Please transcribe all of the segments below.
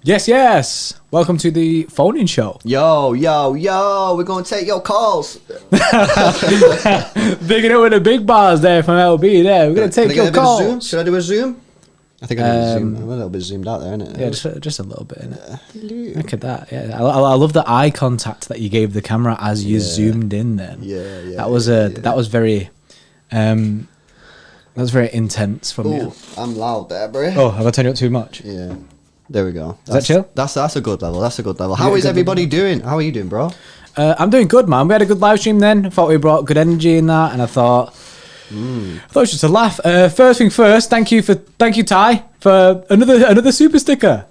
Yes. Welcome to the phone-in show. Yo, we're going to take your calls. Bigging it with the big bars there from LB there. We're going to take your calls. Should I do a zoom? I think I do a zoom. I'm a little bit zoomed out there, isn't it? Yeah, just a little bit, innit? Look at that. Yeah, I love the eye contact that you gave the camera as you zoomed in then. Yeah. That was very intense from you. I'm loud there, bro. Oh, have I turned you up too much? Yeah. There we go. Is that chill? That's a good level. How is everybody doing? How are you doing, bro? I'm doing good, man. We had a good live stream then. I thought we brought good energy in that, and I thought it was just a laugh. First thing first, thank you, Ty, for another super sticker.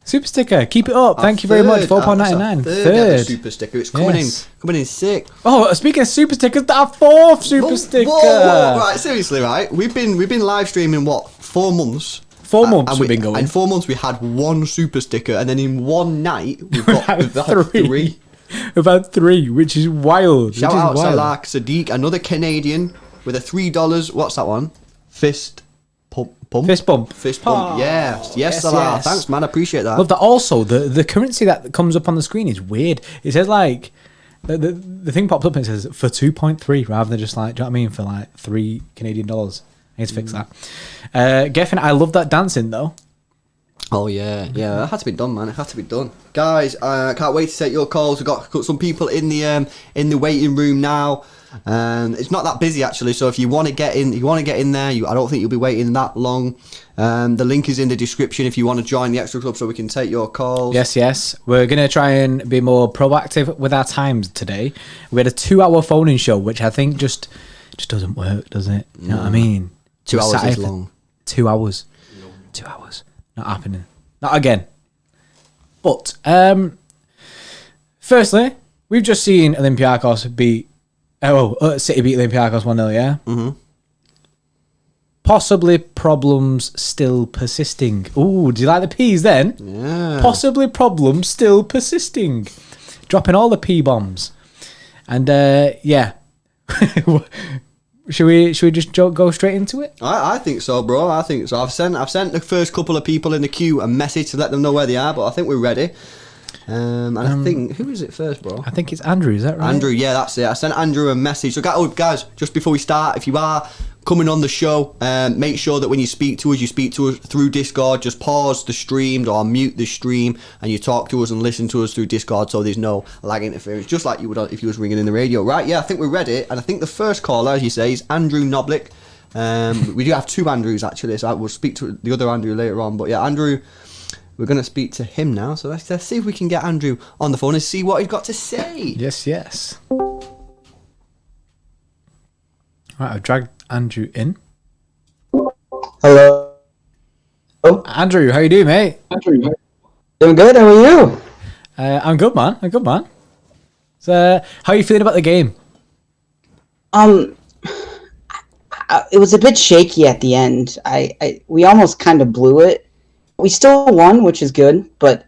Super sticker, keep it up. Thank you very much. £4.99. Third super sticker. It's coming in sick. Oh, speaking of super stickers, that fourth super sticker. Whoa. Right, seriously, right? We've been live streaming 4 months. 4 months we've been going. In 4 months we had one super sticker, and then in one night we've had three. We've had 3, which is wild. Shout out to Salak Sadiq, another Canadian with a $3. What's that one? Fist pump. Fist bump. Oh. Yes, Salah. Yes. Thanks, man. I appreciate that. Love that. Also, the currency that comes up on the screen is weird. It says like the thing pops up and it says for 2.3 rather than just like, do you know what I mean, for like $3 Canadian. I need to fix that. Geffen, I love that dancing though. Oh yeah, that had to be done, man. It had to be done, guys. I can't wait to take your calls. We've got some people in the waiting room now. It's not that busy actually, so if you want to get in, there. I don't think you'll be waiting that long. The link is in the description if you want to join the extra club, so we can take your calls. Yes. We're gonna try and be more proactive with our times today. We had a 2-hour phone-in show, which I think just doesn't work, does it? You know what I mean? 2 hours is long. 2 hours. No. 2 hours. Not happening. Not again. But firstly, we've just seen Olympiacos beat City beat Olympiacos 1-0, yeah? Mm-hmm. Possibly problems still persisting. Ooh, do you like the P's then? Yeah. Possibly problems still persisting. Dropping all the P bombs. And yeah. Should we just go straight into it? I think so, bro. I think so. I've sent the first couple of people in the queue a message to let them know where they are, but I think we're ready. I think, who is it first, bro? I think it's Andrew, is that right? Andrew, yeah, that's it. I sent Andrew a message. So, guys, just before we start, if you are coming on the show, make sure that when you speak to us through Discord. Just pause the stream or mute the stream, and you talk to us and listen to us through Discord, so there's no lag interference, just like you would if you was ringing in the radio. Right, yeah, I think we're ready. And I think the first caller, as you say, is Andrew Noblick. We do have 2 Andrews, actually, so I will speak to the other Andrew later on. But yeah, Andrew... We're going to speak to him now, so let's see if we can get Andrew on the phone and see what he's got to say. Yes. Right, I've dragged Andrew in. Hello. Andrew, how you doing, mate? Doing good, how are you? I'm good, man. So, how are you feeling about the game? It was a bit shaky at the end. We almost kind of blew it. We still won, which is good, but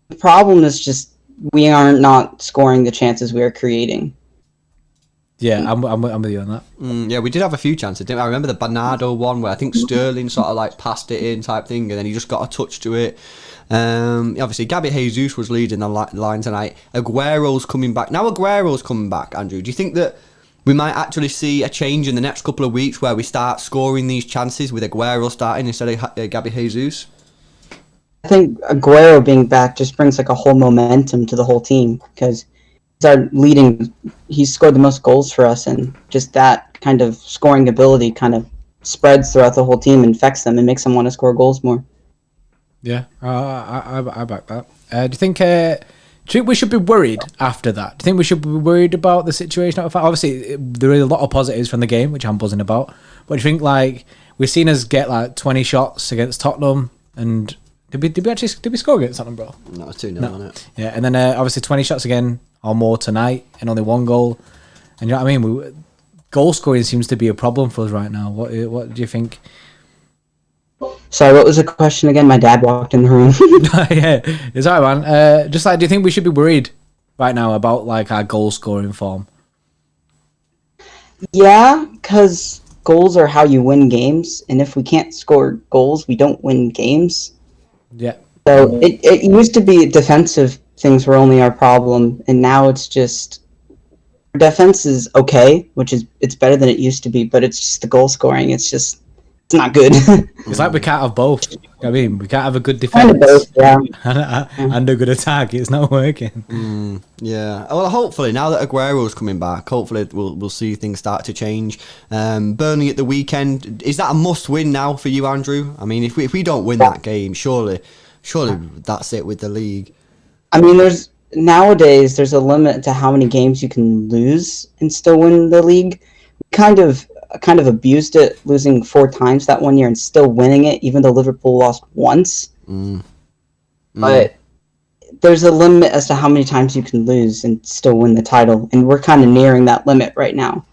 the problem is just we are not scoring the chances we are creating. Yeah, I'm with you on that. Yeah, we did have a few chances, didn't we? I remember the Bernardo one where I think Sterling sort of like passed it in type thing, and then he just got a touch to it. Obviously, Gabby Jesus was leading the line tonight. Aguero's coming back. Now Aguero's coming back, Andrew. Do you think that we might actually see a change in the next couple of weeks where we start scoring these chances with Aguero starting instead of Gabby Jesus? I think Aguero being back just brings like a whole momentum to the whole team, because he's our leading. He's scored the most goals for us, and just that kind of scoring ability kind of spreads throughout the whole team, infects them, and makes them want to score goals more. Yeah, I back that. Do you think we should be worried after that? Do you think we should be worried about the situation? Obviously, there are a lot of positives from the game, which I'm buzzing about. But do you think, like, we've seen us get like 20 shots against Tottenham, and did we score against Tottenham, bro? No, 2-0 on it. Yeah, and then obviously 20 shots again or more tonight, and only 1 goal. And you know what I mean? Goal scoring seems to be a problem for us right now. What do you think? Sorry, what was the question again? My dad walked in the room. Yeah, it's all right, man. Just like, do you think we should be worried right now about like our goal scoring form? Yeah, because goals are how you win games, and if we can't score goals, we don't win games. Yeah. So it used to be defensive things were only our problem, and now it's just defense is okay, which is it's better than it used to be, but it's just the goal scoring. It's not good. It's like we can't have both. I mean, we can't have a good Kind defense of both, yeah. and a good attack. It's not working. Yeah. Well, hopefully now that Aguero's coming back, hopefully we'll see things start to change. Burnley at the weekend, is that a must-win now for you, Andrew? I mean, if we don't win that game, surely that's it with the league. I mean, nowadays there's a limit to how many games you can lose and still win the league. We kind of abused it, losing 4 times that one year and still winning it, even though Liverpool lost once. But there's a limit as to how many times you can lose and still win the title, and we're kind of nearing that limit right now.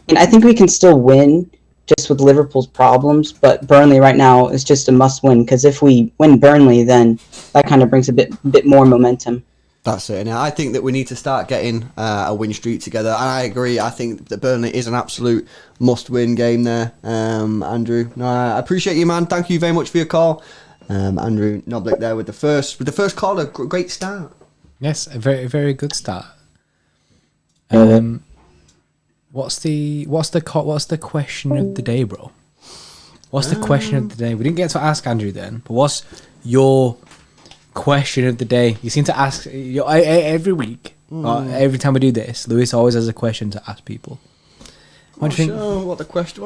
And I think we can still win just with Liverpool's problems, but Burnley right now is just a must-win, because if we win Burnley, then that kind of brings a bit more momentum. That's it. And I think that we need to start getting a win streak together. And I agree. I think that Burnley is an absolute must-win game there, Andrew. No, I appreciate you, man. Thank you very much for your call, Andrew Noblick there with the first call. A great start. Yes, a very, very good start. What's the question of the day, bro? What's the question of the day? We didn't get to ask Andrew then, but what's your question of the day? You seem to ask every week, or every time we do this. Lewis always has a question to ask people. What do you think? Sure, what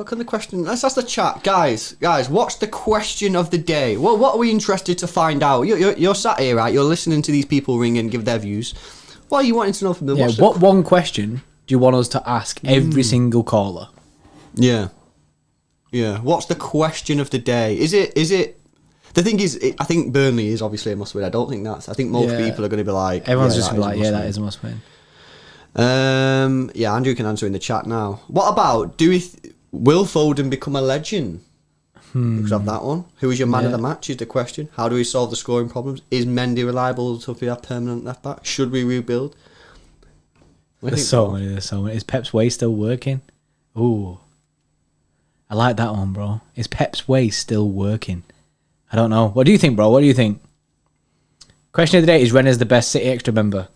can the question? Let's ask the chat, guys. What's the question of the day? Well, what are we interested to find out? You're sat here, right? You're listening to these people ring and give their views. What are you wanting to know from them? Yeah, what one question do you want us to ask every single caller? Yeah. What's the question of the day? Is it? The thing is, I think Burnley is obviously a must-win. I don't think that's. I think most people are going to be like. Everyone's just going to be like, that is a must-win. Yeah, Andrew can answer in the chat now. What about will Foden become a legend? Because of that one. Who is your man of the match is the question. How do we solve the scoring problems? Is Mendy reliable to be our permanent left back? Should we rebuild? There's so many. Is Pep's way still working? Ooh, I like that one, bro. Is Pep's way still working? I don't know. What do you think, bro? What do you think? Question of the day is Rena's the best City Extra member.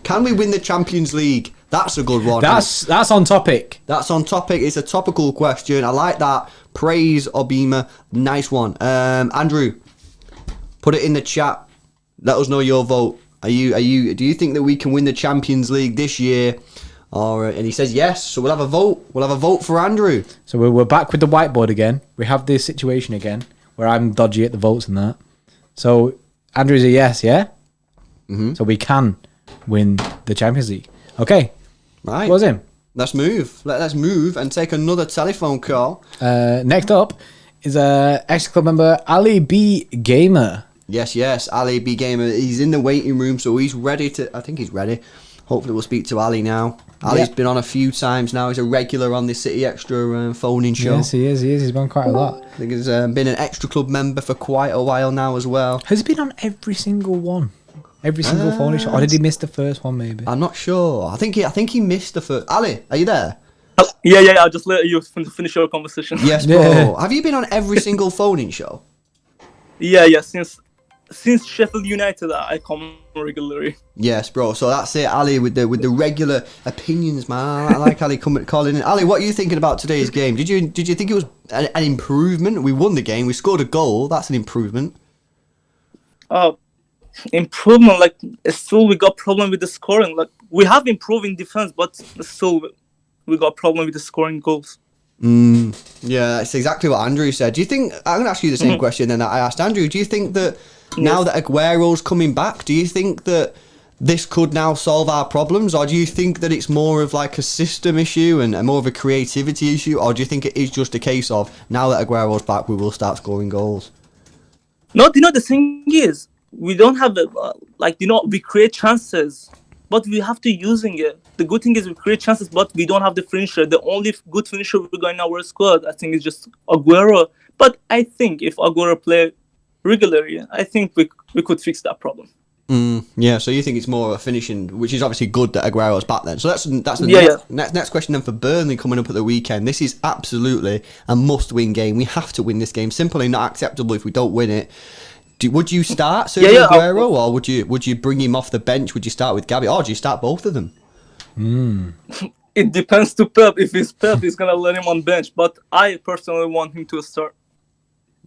Can we win the Champions League? That's a good one. That's on topic. That's on topic. It's a topical question. I like that. Praise Obima. Nice one. Andrew, put it in the chat. Let us know your vote. Do you think that we can win the Champions League this year? And he says yes, so we'll have a vote. We'll have a vote for Andrew. So we're back with the whiteboard again. We have this situation again where I'm dodgy at the votes and that. So Andrew's a yes, yeah? Mm-hmm. So we can win the Champions League. Okay. Right. What's him? Let's move. Let's move and take another telephone call. Next up is ex-club member Ollie B Gamer. Yes, Ollie B Gamer. He's in the waiting room, so he's ready to. I think he's ready. Hopefully, we'll speak to Ali now. Ali's been on a few times now. He's a regular on the City Extra phoning show. Yes, he is. He's been on quite a lot. I think he's been an Extra Club member for quite a while now as well. Has he been on every single one? Every single phoning show? Or did he miss the first one, maybe? I'm not sure. I think he missed the first. Ali, are you there? Yeah. I'll just let you finish your conversation. Yes, bro. Yeah. Have you been on every single phoning show? Yeah. Since Sheffield United, I come regularly. Yes, bro. So that's it, Ali, with the regular opinions, man. I like Ali calling in. Ali, what are you thinking about today's game? Did you think it was an improvement? We won the game. We scored a goal. That's an improvement. Improvement. Like still, we got problem with the scoring. Like we have improved in defense, but still, we got problem with the scoring goals. Yeah, that's exactly what Andrew said. Do you think? I'm going to ask you the same question that I asked Andrew. Do you think that? Now that Aguero's coming back, do you think that this could now solve our problems, or do you think that it's more of like a system issue and more of a creativity issue, or do you think it is just a case of now that Aguero's back, we will start scoring goals? No, the thing is, we don't have we create chances, but we have to using it. The good thing is we create chances, but we don't have the finisher. The only good finisher we got in our squad, I think, is just Aguero. But I think if Aguero play regularly, I think we could fix that problem. Yeah, so you think it's more of a finishing, which is obviously good that Aguero's back then. So that's the next question then for Burnley coming up at the weekend. This is absolutely a must-win game. We have to win this game. Simply not acceptable if we don't win it. Would you start Sergio Aguero, or would you bring him off the bench? Would you start with Gabby, or do you start both of them? It depends to Pep. If it's Pep, he's gonna let him on bench. But I personally want him to start.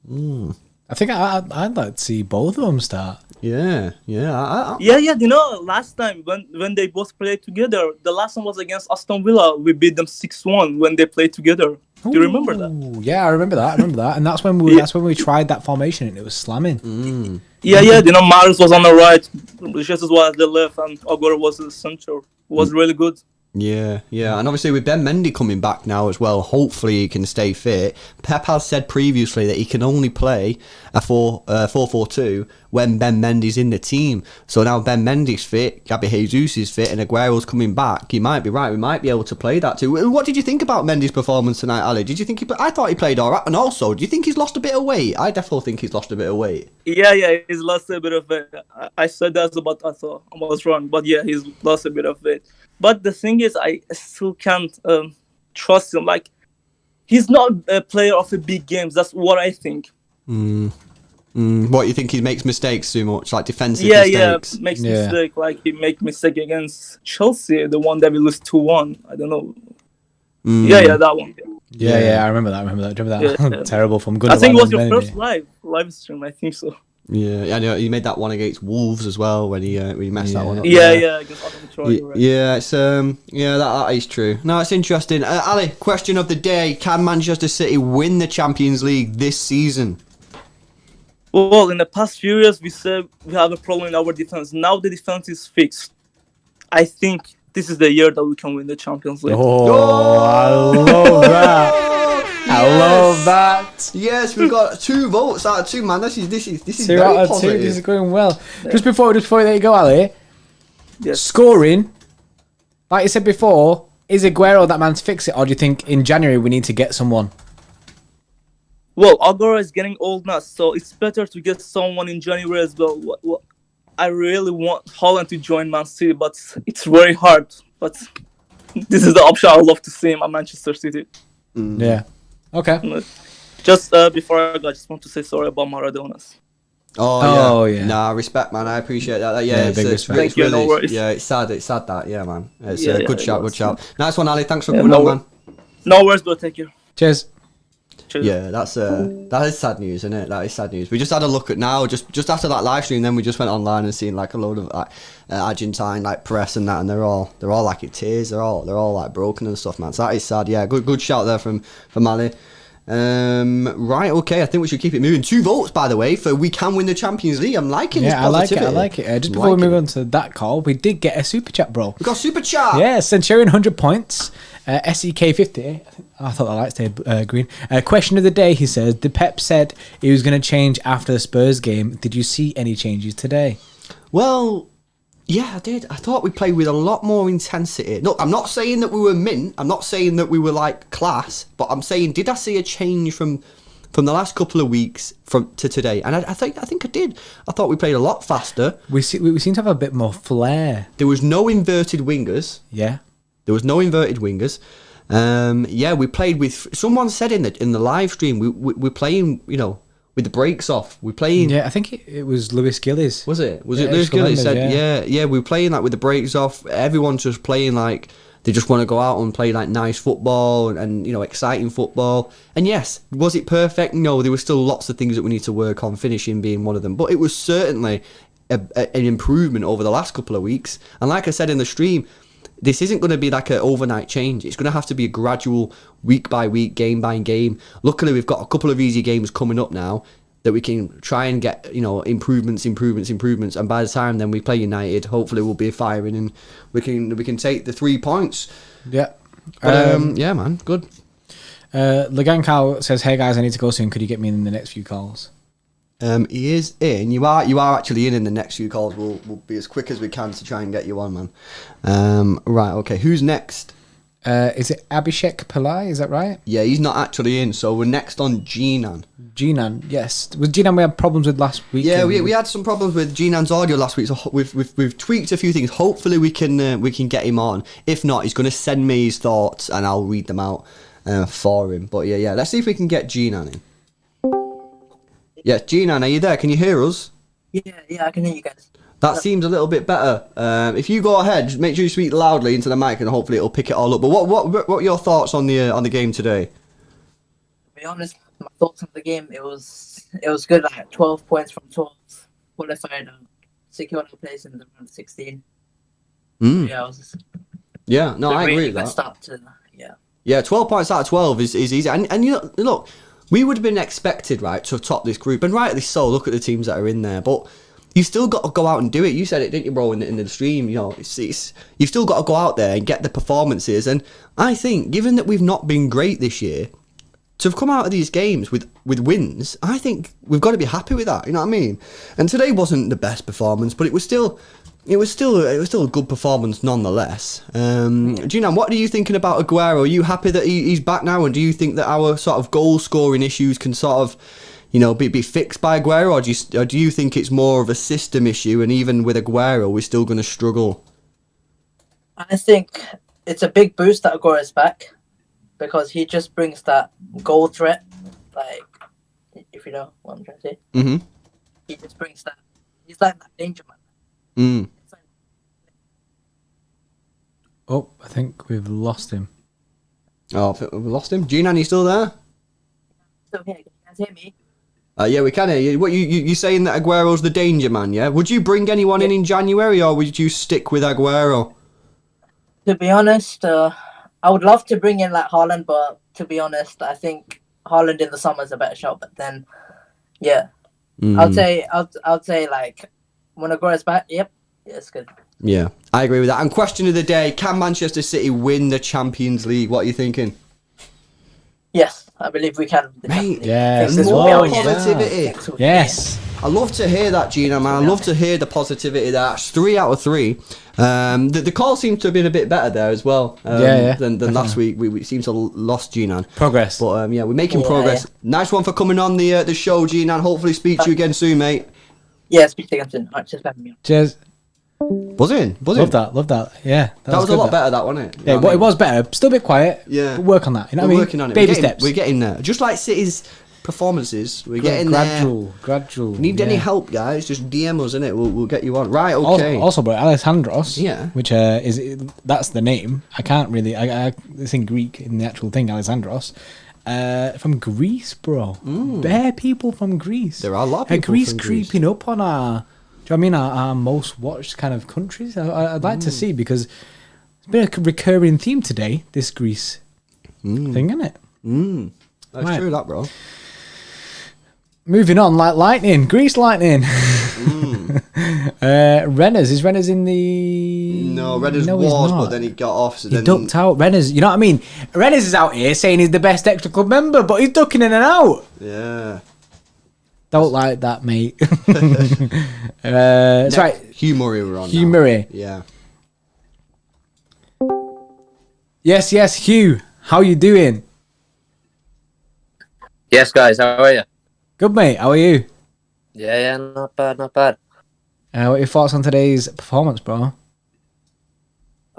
I think I'd like to see both of them start. Yeah. Last time when they both played together, the last one was against Aston Villa. We beat them 6-1 when they played together. Do you remember that? Yeah, I remember that. And that's when we tried that formation and it was slamming. Maris was on the right, Jesus was at the left, and Aguero was the center. It was really good. Yeah, and obviously with Ben Mendy coming back now as well, hopefully he can stay fit. Pep has said previously that he can only play a 4-4-2 when Ben Mendy's in the team. So now Ben Mendy's fit, Gabby Jesus is fit, and Aguero's coming back. You might be right, we might be able to play that too. What did you think about Mendy's performance tonight, Ali? Did you think I thought he played alright, and also, do you think he's lost a bit of weight? I definitely think he's lost a bit of weight. Yeah, he's lost a bit of weight. I said that, but I thought I was wrong. But yeah, he's lost a bit of weight. But the thing is, I still can't trust him. Like, he's not a player of the big games. That's what I think. What, you think he makes mistakes too much, like defensive mistakes? Yeah, makes mistake. Like, he make mistake against Chelsea, the one that we lose 2-1. I don't know. Yeah, that one. Yeah, I remember that. Remember that? Yeah. Terrible from good. I think it was your first live stream. I think so. Yeah, I know. He made that one against Wolves as well when he messed that one up. Yeah, against Troy, right. Yeah, it's that is true. No, it's interesting. Ali, question of the day: can Manchester City win the Champions League this season? Well, in the past few years, we said we have a problem in our defense. Now the defense is fixed. I think this is the year that we can win the Champions League. Oh, I love that. I love that. Yes, we've got 2 votes out of 2, man. This is 2 very out of positive. 2. This is going well. Yeah. Just before you let you go, Ali. Yes. Scoring, like you said before, is Aguero that man to fix it, or do you think in January we need to get someone? Well, Aguero is getting old now, so it's better to get someone in January as well. I really want Holland to join Man City, but it's very hard. But this is the option I would love to see him at Manchester City. Yeah. Okay. Just before I go, I just want to say sorry about Maradona's. Oh yeah. Nah, respect, man. I appreciate that. Big respect. Thank you. No worries. Yeah, it's sad that. Yeah, man. It's a good shout. Nice one, Ali. Thanks for coming on, man. No worries, bro. Thank you. Cheers. Yeah, that is sad news, isn't it? That is sad news. We just had a look at now, just after that live stream, then we just went online and seen like a load of like Argentine like press and that, and they're all like in tears. They're all like broken and stuff, man. So that is sad. Yeah, good shout there from Ali. Right, okay. I think we should keep it moving. 2 votes, by the way, for we can win the Champions League. I'm liking this positivity. I like it. Just before we move on to that call, we did get a super chat, bro. We got super chat. Yeah, Centurion 100 points. SEK 50. I thought the light stayed green. Question of the day, he says, the Pep said he was going to change after the Spurs game. Did you see any changes today? Well, yeah, I did. I thought we played with a lot more intensity. No, I'm not saying that we were mint. I'm not saying that we were like class. But I'm saying, did I see a change from the last couple of weeks to today? And I think I did. I thought we played a lot faster. We seem to have a bit more flair. There was no inverted wingers. Yeah. There was no inverted wingers. We played with. Someone said in the live stream we're playing, with the brakes off. We're playing. Yeah, I think it was Lewis Gillies. Was it? Was it Lewis Gillies? Said we're playing like with the brakes off. Everyone's just playing like they just want to go out and play like nice football and exciting football. And yes, was it perfect? No, there were still lots of things that we need to work on. Finishing being one of them, but it was certainly an improvement over the last couple of weeks. And like I said in the stream, this isn't going to be like an overnight change. It's going to have to be a gradual, week by week, game by game. Luckily, we've got a couple of easy games coming up now that we can try and get, improvements. And by the time then we play United, hopefully we'll be firing and we can take the 3 points. Yeah. But, yeah, man, good. Legankau says, "Hey guys, I need to go soon. Could you get me in the next few calls?" He is in. You are actually in the next few calls. We'll be as quick as we can to try and get you on, man. Right, okay. Who's next? Is it Abhishek Pillai? Is that right? Yeah, he's not actually in, so we're next on Ginan. Ginan, yes. With Ginan, we had problems with last week. Yeah, we had some problems with Ginan's audio last week, so we've tweaked a few things. Hopefully, we can get him on. If not, he's going to send me his thoughts, and I'll read them out for him. But yeah, let's see if we can get Ginan in. Yeah, Ginan, are you there? Can you hear us? Yeah, I can hear you guys. That seems a little bit better. If you go ahead, just make sure you speak loudly into the mic, and hopefully it'll pick it all up. But what are your thoughts on the game today? To be honest, my thoughts on the game, it was good. Like 12 points from 12, qualified, secured a place in the round 16. Yeah, no, I agree with that. Start to, Yeah, 12 points out of 12 is easy. And you know, look, we would have been expected, right, to have topped this group, and rightly so. Look at the teams that are in there, but you still got to go out and do it. You said it, didn't you, bro, in the stream? You know, you've still got to go out there and get the performances. And I think, given that we've not been great this year, to have come out of these games with wins, I think we've got to be happy with that. You know what I mean? And today wasn't the best performance, but it was still a good performance nonetheless. Gino, what are you thinking about Aguero? Are you happy that he's back now, and do you think that our sort of goal scoring issues can sort of, you know, be fixed by Aguero, or do you think it's more of a system issue, and even with Aguero we're still going to struggle? I think it's a big boost that Aguero's back, because he just brings that goal threat, like, if you know what I'm trying to say. Mm-hmm. He just brings that. He's like that danger man. Oh, I think we've lost him. Oh, we lost him. Gino, are you still there? Still here. Can you guys hear me? Yeah, we can hear you. What you saying that Aguero's the danger man? Yeah. Would you bring anyone in January, or would you stick with Aguero? To be honest, I would love to bring in like Haaland, but to be honest, I think Haaland in the summer is a better shot. But then, yeah, I'd say like when Aguero's back, yep, yeah, it's good. Yeah, I agree with that. And question of the day: can Manchester City win the Champions League? What are you thinking? Yes, I believe we can. Mate, yes, more positivity. Yes. I love to hear that, Gino, man. I love to hear the positivity. That's 3 out of 3. The call seems to have been a bit better there as well. Than last week. We seem to have lost Gino. Progress. But we're making progress. Yeah. Nice one for coming on the show, Gino. Hopefully speak to you again soon, mate. Yeah, speak to you again soon. Alright, just having me on. Cheers. Buzzing. Love that. Yeah, that was a lot better, that, wasn't it? Yeah, it was better. Still a bit quiet. Yeah, but work on that. You know what I mean? Working on it. Baby steps. We're getting there. Just like City's performances, we're getting there. Gradual. Need any help, guys? Just DM us, innit? We'll get you on. Right. Okay. Also, bro, Alessandros. Yeah. Which that's the name. I can't really. It's in Greek in the actual thing. Alessandros. From Greece, bro. Bare people from Greece. There are a lot of people Greece from Greece creeping up on our. Do you know what I mean? Our most watched kind of countries. I'd like to see, because it's been a recurring theme today, this Greece thing, isn't it? That's true, that, bro. Moving on, like lightning. Greece lightning. Rena's. Is Rena's in the... No, Rena's was, but then he got off. So he ducked out. Rena's, you know what I mean? Rena's is out here saying he's the best extra club member, but he's ducking in and out. Yeah. Don't like that, mate. That's right. Hugh Murray we're on Hugh now. Murray. Yeah. Yes, Hugh. How you doing? Yes, guys. How are you? Good, mate. How are you? Yeah, not bad. What are your thoughts on today's performance, bro?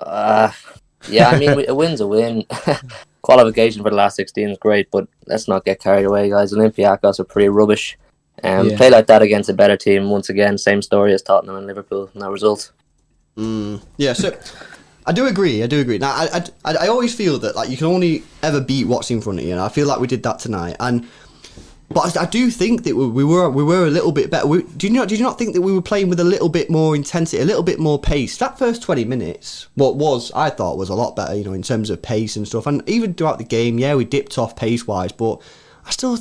Yeah, I mean, a win's a win. Qualification for the last 16 is great, but let's not get carried away, guys. Olympiacos are pretty rubbish. Play like that against a better team. Once again, same story as Tottenham and Liverpool. No result. Yeah, so I do agree. Now, I always feel that like you can only ever beat what's in front of you. And I feel like we did that tonight. But I do think that we were a little bit better. Did you not think that we were playing with a little bit more intensity, a little bit more pace? That first 20 minutes, I thought was a lot better, you know, in terms of pace and stuff. And even throughout the game, yeah, we dipped off pace wise, but I still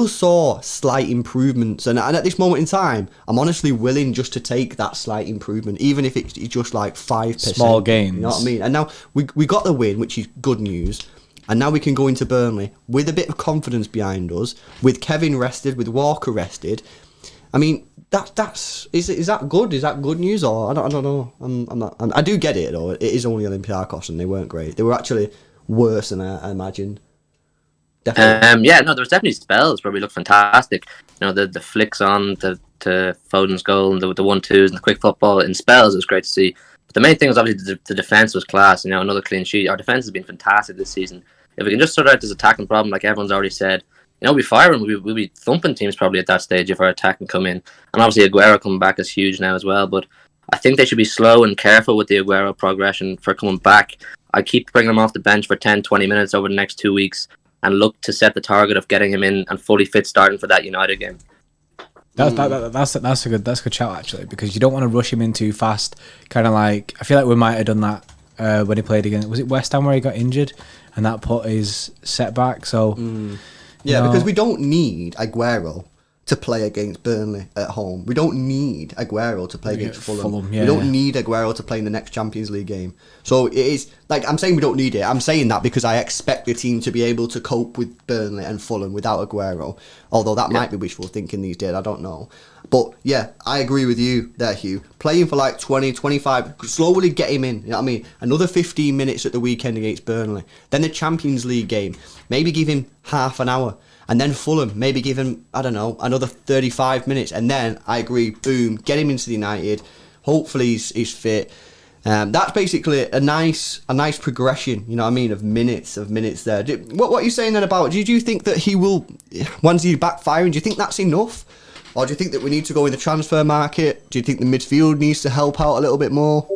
saw slight improvements. And at this moment in time, I'm honestly willing just to take that slight improvement, even if it's just like 5%. Small gains. You know what I mean? And now we got the win, which is good news. And now we can go into Burnley with a bit of confidence behind us, with Kevin rested, with Walker rested. I mean, is that good? Is that good news, or I don't know. I do get it though. It is only Olympiacos, and they weren't great. They were actually worse than I imagined. Definitely. Yeah, no, there was definitely spells where we looked fantastic. You know, the flicks on to Foden's goal and the 1-2s and the quick football in spells. It was great to see. But the main thing was obviously the defense was class. You know, another clean sheet. Our defense has been fantastic this season. If we can just sort out this attacking problem, like everyone's already said, you know, we'll be firing. We'll be thumping teams probably at that stage if our attack can come in. And obviously Aguero coming back is huge now as well. But I think they should be slow and careful with the Aguero progression for coming back. I keep bringing him off the bench for 10, 20 minutes over the next 2 weeks and look to set the target of getting him in and fully fit starting for that United game. That's a good shout actually, because you don't want to rush him in too fast. Kind of like, I feel like we might have done that when he played again. Was it West Ham where he got injured and that put his setback? So because we don't need Aguero to play against Burnley at home. We don't need Aguero to play against Fulham. We don't need Aguero to play in the next Champions League game. So it is, like, I'm saying we don't need it. I'm saying that because I expect the team to be able to cope with Burnley and Fulham without Aguero. Although that might be wishful thinking these days, I don't know. But yeah, I agree with you there, Hugh. Playing for like 20, 25, slowly get him in. You know what I mean? Another 15 minutes at the weekend against Burnley. Then the Champions League game. Maybe give him half an hour. And then Fulham, maybe give him, I don't know, another 35 minutes. And then, I agree, boom, get him into the United. Hopefully he's fit. That's basically a nice progression, you know what I mean, of minutes there. What are you saying then about, do you think that he will, once he's backfiring, do you think that's enough? Or do you think that we need to go in the transfer market? Do you think the midfield needs to help out a little bit more?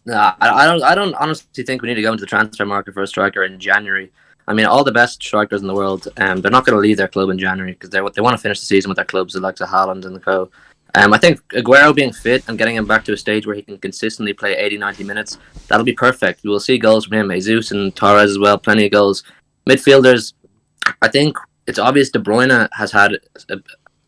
No, I don't honestly think we need to go into the transfer market for a striker in January. I mean, all the best strikers in the world, they're not going to leave their club in January because they want to finish the season with their clubs, the likes of Haaland and the co. I think Aguero being fit and getting him back to a stage where he can consistently play 80, 90 minutes, that'll be perfect. We will see goals from him, Jesus and Torres as well, plenty of goals. Midfielders, I think it's obvious De Bruyne has had a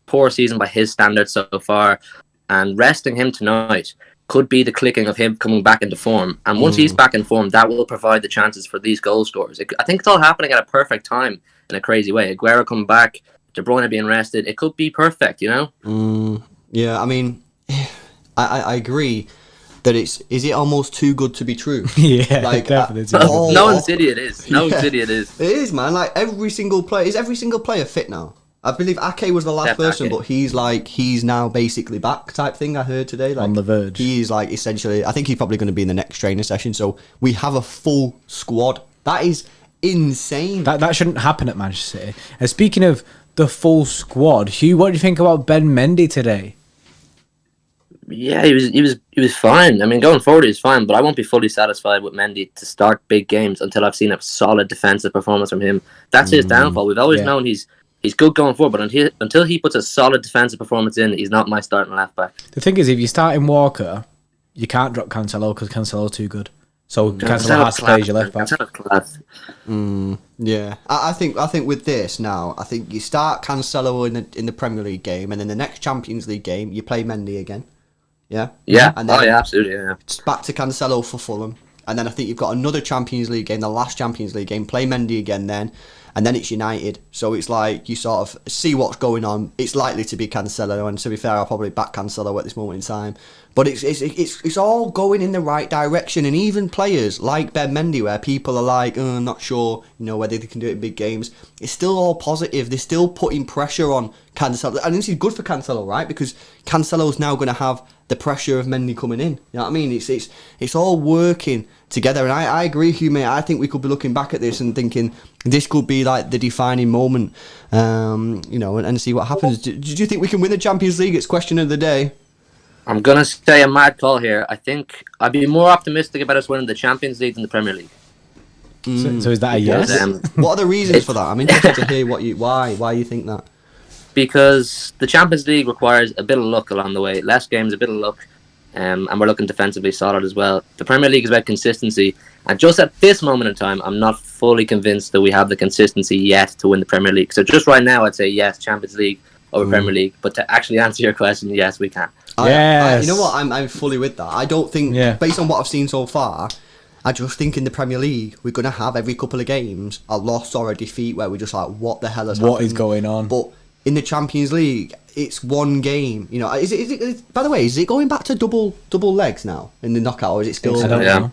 poor season by his standards so far, and resting him tonight could be the clicking of him coming back into form. And once he's back in form, that will provide the chances for these goal scorers. I think it's all happening at a perfect time in a crazy way. Aguero coming back, De Bruyne being rested, it could be perfect, you know? Yeah, I mean, I agree that is it almost too good to be true? Yeah, like, definitely. No city it is. City it is. It is, man. Like, is every single player fit now? I believe Ake was the last person, but he's now basically back type thing. I heard today, like, on the verge. He's like essentially. I think he's probably going to be in the next training session. So we have a full squad. That is insane. That shouldn't happen at Manchester City. And speaking of the full squad, Hugh, what do you think about Ben Mendy today? Yeah, he was fine. I mean, going forward, he's fine, but I won't be fully satisfied with Mendy to start big games until I've seen a solid defensive performance from him. That's his downfall. We've always known he's good going forward, but until he puts a solid defensive performance in, he's not my starting left back. The thing is, if you start in Walker, you can't drop Cancelo because Cancelo's too good. So Cancelo has to play as your left back. Yeah, I think with this now, I think you start Cancelo in the Premier League game, and then the next Champions League game you play Mendy again. Yeah. Yeah. And then absolutely. Yeah. It's back to Cancelo for Fulham, and then I think you've got another Champions League game, the last Champions League game. Play Mendy again then. And then it's United. So it's like you sort of see what's going on. It's likely to be Cancelo, and to be fair, I'll probably back Cancelo at this moment in time. But it's all going in the right direction, and even players like Ben Mendy, where people are like, I'm not sure, whether they can do it in big games. It's still all positive. They're still putting pressure on Cancelo, and this is good for Cancelo, right? Because Cancelo's now going to have the pressure of Mendy coming in. You know what I mean? It's all working together, and I agree, Hugh, mate. I think we could be looking back at this and thinking this could be like the defining moment, and see what happens. Do you think we can win the Champions League? It's question of the day. I'm going to say a mad call here. I think I'd be more optimistic about us winning the Champions League than the Premier League. So is that a yes? What are the reasons for that? I'm interested to hear why you think that. Because the Champions League requires a bit of luck along the way. Less games, a bit of luck. And we're looking defensively solid as well. The Premier League is about consistency. And just at this moment in time, I'm not fully convinced that we have the consistency yet to win the Premier League. So just right now, I'd say yes, Champions League over Premier League. But to actually answer your question, yes, we can. Yes. You know what? I'm fully with that. I don't think, based on what I've seen so far, I just think in the Premier League, we're going to have every couple of games a loss or a defeat where we're just like, what the hell has happened? What is going on? But in the Champions League, it's one game. You know, is it? By the way, is it going back to double legs now in the knockout, or is it still? I don't know.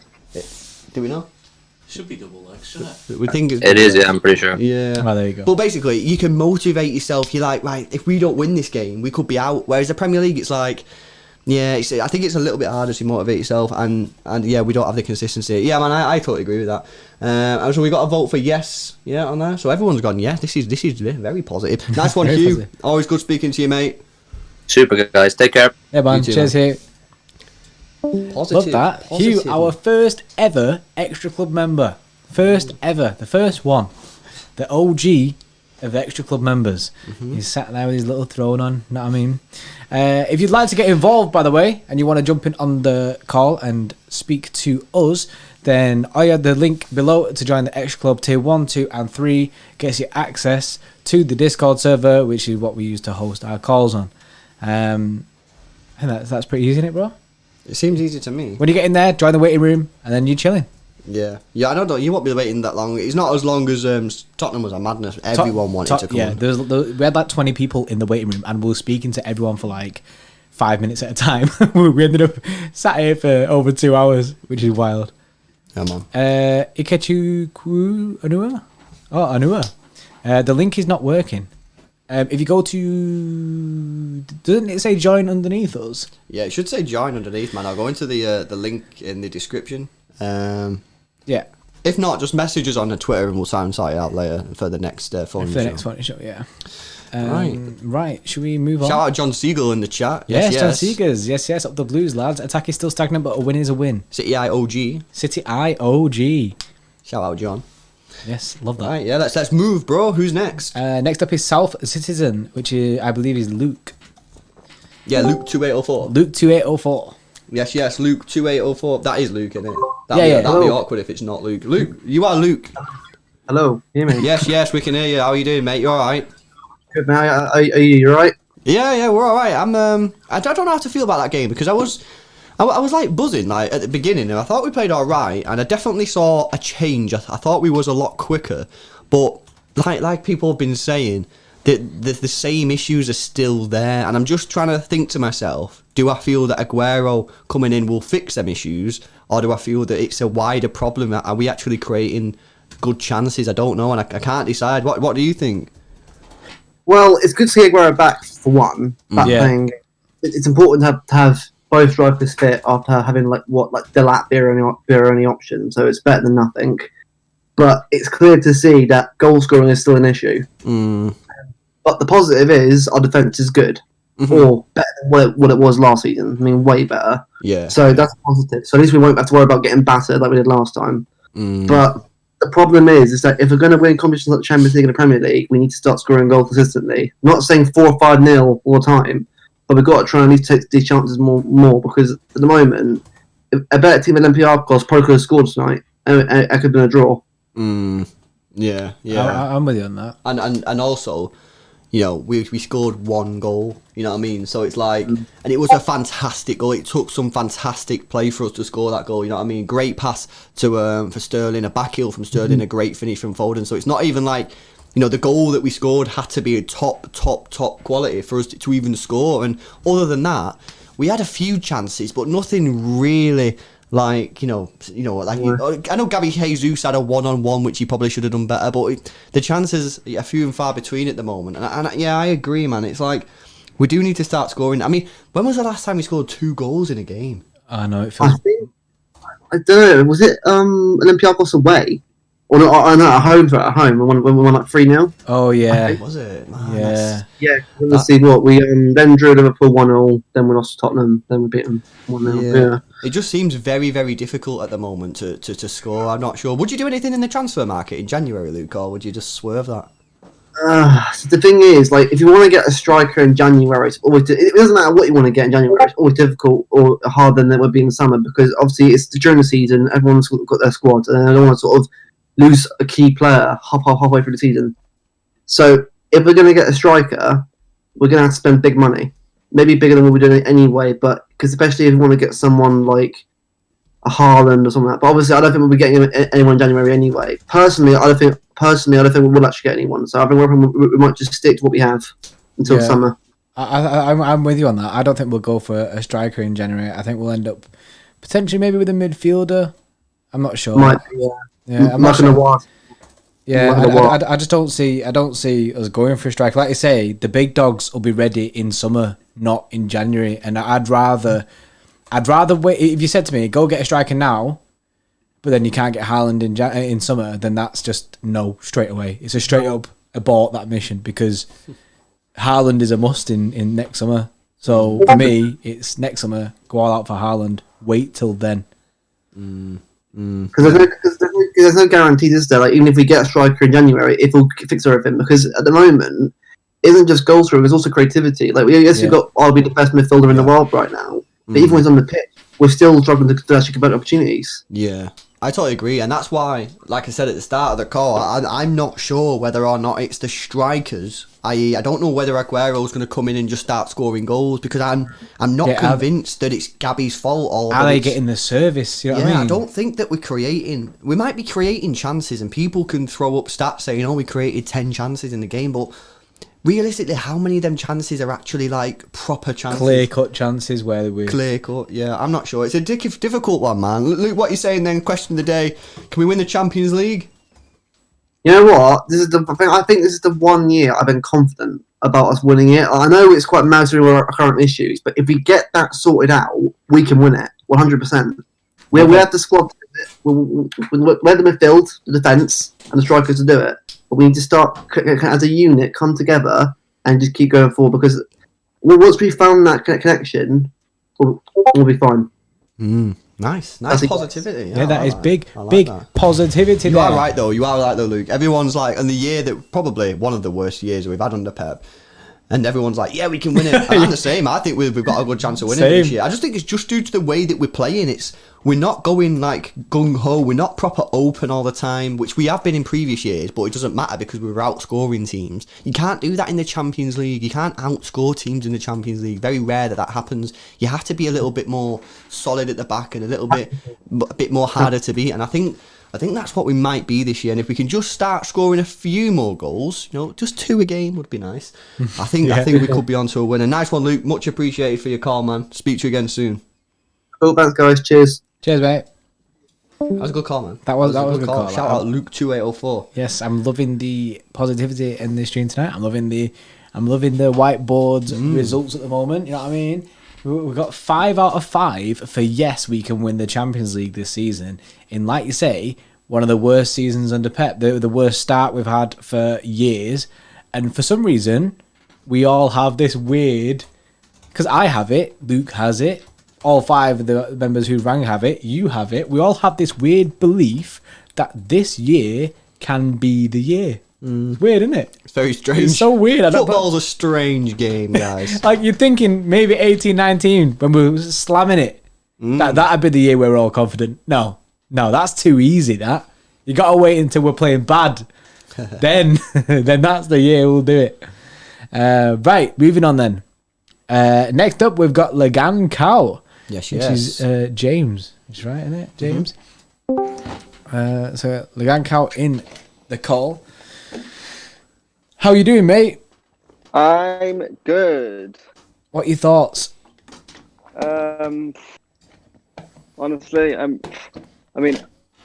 Do we know? Should be double legs, shouldn't it? We think It is, yeah, I'm pretty sure. Yeah. Well, there you go. But basically, you can motivate yourself. You're like, right, if we don't win this game, we could be out. Whereas the Premier League, it's like, yeah, I think it's a little bit harder to motivate yourself, and yeah, we don't have the consistency. Yeah, man, I totally agree with that. And so we got a vote for yes, yeah, on there. So everyone's gone, yeah, this is very positive. Nice one, Very Hugh. positive. Always good speaking to you, mate. Super good, guys. Take care. Yeah, man. You too, Cheers, Hugh. Positive. Love that. Positive. Hugh, our first ever extra club member. First ever. The first one. The OG of extra club members. He's sat there with his little throne on, you know what I mean? If you'd like to get involved, by the way, and you want to jump in on the call and speak to us, then I had the link below to join the extra club tier 1, 2 and 3. Gets you access to the Discord server, which is what we use to host our calls on. And that's pretty easy, isn't it, bro? It seems easy to me. When you get in there, join the waiting room, and then you're chilling. Yeah, I don't know. You won't be waiting that long. It's not as long as Tottenham was a madness. Everyone wanted to come. Yeah, on. we had like 20 people in the waiting room, and we were speaking to everyone for like 5 minutes at a time. We ended up sat here for over 2 hours, which is wild. Yeah, man. Ikechu Anua? Oh, Anua. The link is not working. If you go to... Doesn't it say join underneath us? Yeah, it should say join underneath, man. I'll go into the link in the description. Yeah. If not, just message us on the Twitter and we'll try and sort it out later for the next phone For the show. next one, show, yeah. Right. Right, should we move on? Shout out John Siegel in the chat. Yes, John Seegers. Yes, up the Blues, lads. Attack is still stagnant, but a win is a win. City IOG. City IOG. Shout out John. Yes, love that. Right, yeah, let's move, bro. Who's next? Next up is South Citizen, which I believe is Luke. Yeah, Luke 2804. Luke 2804. Yes, Luke 2804. That is Luke, isn't it? Yeah. That'd be awkward if it's not Luke. Luke, you are Luke. Hello, hear me? Yes, we can hear you. How are you doing, mate? You all right? Good, man. Are you all right? Yeah, we're all right. I don't know how to feel about that game because I was like buzzing like at the beginning, and I thought we played all right, and I definitely saw a change. I thought we was a lot quicker, but like people have been saying, that the same issues are still there, and I'm just trying to think to myself: do I feel that Aguero coming in will fix them issues, or do I feel that it's a wider problem? Are we actually creating good chances? I don't know, and I can't decide. What do you think? Well, it's good to see Aguero back for one. Playing. It's important to have both strikers fit after having Delap be our only option. So it's better than nothing. But it's clear to see that goal scoring is still an issue. But the positive is our defence is good, or better than what it was last season. I mean, way better. Yeah. So that's positive. So at least we won't have to worry about getting battered like we did last time. But the problem is that if we're going to win competitions like the Champions League and the Premier League, we need to start scoring goals consistently. I'm not saying 4 or 5-0 all the time, but we've got to try and at least take these chances more because at the moment, a better team than Olympiacos probably could have scored tonight, and it could have been a draw. Yeah. I'm with you on that. And also, you know, we scored 1 goal, you know what I mean? So it's like, and it was a fantastic goal. It took some fantastic play for us to score that goal, you know what I mean? Great pass to for Sterling, a back heel from Sterling, a great finish from Foden. So it's not even like, you know, the goal that we scored had to be a top quality for us to even score. And other than that, we had a few chances, but nothing really like, you know, like I know Gabby Jesus had a 1-on-1, which he probably should have done better, but the chances are few and far between at the moment. And yeah, I agree, man. It's like we do need to start scoring. I mean, when was the last time we scored 2 goals in a game? I know it feels. I don't know. Was it Olympiacos away? Or no, at home when we won like 3-0. Oh yeah. Was it? Man, Yeah. Yeah. Let's see what we then drew Liverpool 1-0, then we lost to Tottenham, then we beat them 1-0. Yeah. It just seems very, very difficult at the moment to score. I'm not sure. Would you do anything in the transfer market in January, Luke, or would you just swerve that? So the thing is, like, if you want to get a striker in January, it doesn't matter what you want to get in January. It's always difficult or harder than it would be in the summer because obviously it's during the season. Everyone's got their squad, and I don't want to sort of lose a key player halfway through the season. So if we're going to get a striker, we're going to have to spend big money, maybe bigger than what we're doing anyway. But because especially if you want to get someone like a Haaland or something like that. But obviously, I don't think we'll be getting anyone in January anyway. Personally, I don't think we will actually get anyone. So I think we might just stick to what we have. until summer. I'm with you on that. I don't think we'll go for a striker in January. I think we'll end up potentially maybe with a midfielder. I'm not sure. Might be, I'm not sure. Yeah, I just don't see us going for a striker. Like you say, the big dogs will be ready in summer, not in January. And I'd rather wait. If you said to me, go get a striker now, but then you can't get Haaland in summer, then that's just no straight away. It's a straight up abort that mission because Haaland is a must in next summer. So for me, it's next summer. Go all out for Haaland. Wait till then. Because there's no guarantees, is there? Like, even if we get a striker in January, if we'll fix everything. Because at the moment, it isn't just goal scoring; it's also creativity. Like, we've got Ollie B, the best midfielder in the world right now, but even when he's on the pitch, we're still struggling to actually convert opportunities. Yeah, I totally agree, and that's why, like I said at the start of the call, I'm not sure whether or not it's the strikers. I don't know whether Aguero's going to come in and just start scoring goals because I'm not convinced that it's Gabby's fault. Are they getting the service? You know what I mean? I don't think that we might be creating chances, and people can throw up stats saying, "Oh, we created 10 chances in the game," but realistically, how many of them chances are actually like proper chances? Clear-cut chances where we... Clear-cut, yeah. I'm not sure. It's a difficult one, man. Luke, what are you saying then? Question of the day. Can we win the Champions League? You know what? This is the thing. I think this is the one year I've been confident about us winning it. I know it's quite massive with our current issues, but if we get that sorted out, we can win it 100%. We have the squad to do it. We have the midfield, the defence, and the strikers to do it. But we need to start as a unit, come together, and just keep going forward. Because once we found that connection, we'll be fine. Nice positivity. Yeah, that is like big that. Positivity. You are right though, Luke. Everyone's like, and the year that probably one of the worst years we've had under Pep, and everyone's like, yeah, we can win it. And I'm the same. I think we've got a good chance of winning this year. I just think it's just due to the way that we're playing. We're not going like gung ho. We're not proper open all the time, which we have been in previous years. But it doesn't matter because we were outscoring teams. You can't do that in the Champions League. You can't outscore teams in the Champions League. Very rare that happens. You have to be a little bit more solid at the back and a bit more harder to beat. And I think that's what we might be this year. And if we can just start scoring a few more goals, just 2 a game would be nice. I think we could be on to a winner. Nice one, Luke. Much appreciated for your call, man. Speak to you again soon. Cool, thanks, guys. Cheers. Cheers, mate. That was a good call, man. That was a good call. Shout out Luke 2804. Yes, I'm loving the positivity in this stream tonight. I'm loving the whiteboard results at the moment. You know what I mean? We've got 5 out of 5 for yes, we can win the Champions League this season. In, like you say, one of the worst seasons under Pep, the worst start we've had for years. And for some reason, we all have this weird, because I have it, Luke has it, all 5 of the members who rang have it, you have it. We all have this weird belief that this year can be the year. It's weird, isn't it? It's very strange. It's so weird. Football's a strange game, guys. Like, you're thinking maybe 18, 19, when we were slamming it, that'd be the year where we're all confident. No, that's too easy, that. You got to wait until we're playing bad. then that's the year we'll do it. Right, moving on then. Next up, we've got Legan Cow. Yes. Which is James. It's right, isn't it? James. So Legan Cow in the call. How you doing, mate? I'm good. What are your thoughts? Honestly, I mean,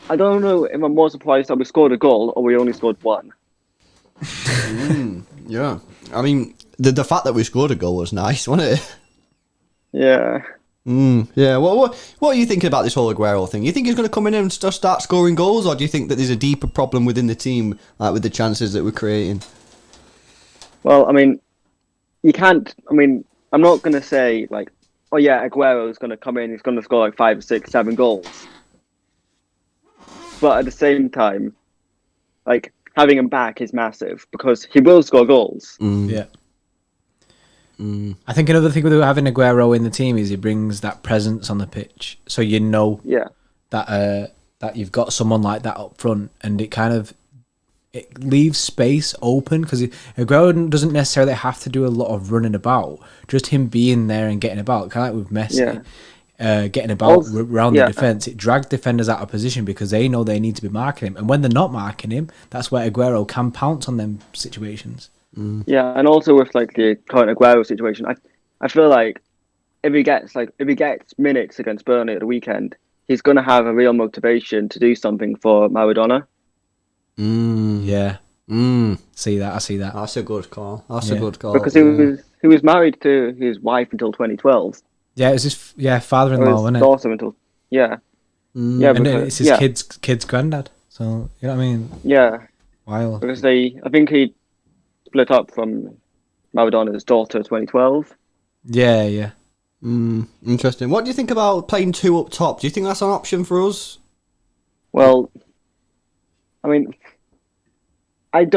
I don't know if I'm more surprised that we scored a goal or we only scored one. Yeah. I mean, the fact that we scored a goal was nice, wasn't it? Yeah. Yeah. What are you thinking about this whole Aguero thing? You think he's going to come in and just start scoring goals, or do you think that there's a deeper problem within the team, like with the chances that we're creating? Well, I mean, you can't. I mean, I'm not going to say like, oh yeah, Aguero is going to come in, he's going to score like 5, 6, 7 goals. But at the same time, like, having him back is massive because he will score goals. Yeah. I think another thing with having Aguero in the team is he brings that presence on the pitch, so you know that you've got someone like that up front, and it leaves space open because Aguero doesn't necessarily have to do a lot of running about. Just him being there and getting about, kind of like with Messi. getting about around the defence, it drags defenders out of position because they know they need to be marking him. And when they're not marking him, that's where Aguero can pounce on them situations. Yeah, and also with like the current Aguero situation, I feel like if he gets minutes against Burnley at the weekend, he's going to have a real motivation to do something for Maradona. Yeah. See that? I see that. That's a good call. That's a good call. Because he was married to his wife until 2012. Yeah, it was his father-in-law, wasn't it? Daughter until yeah. And it's his kid's granddad. So you know what I mean? Yeah. Wild. Because I think he split up from Maradona's daughter 2012. Yeah. Interesting. What do you think about playing two up top? Do you think that's an option for us? Well, I mean, I'd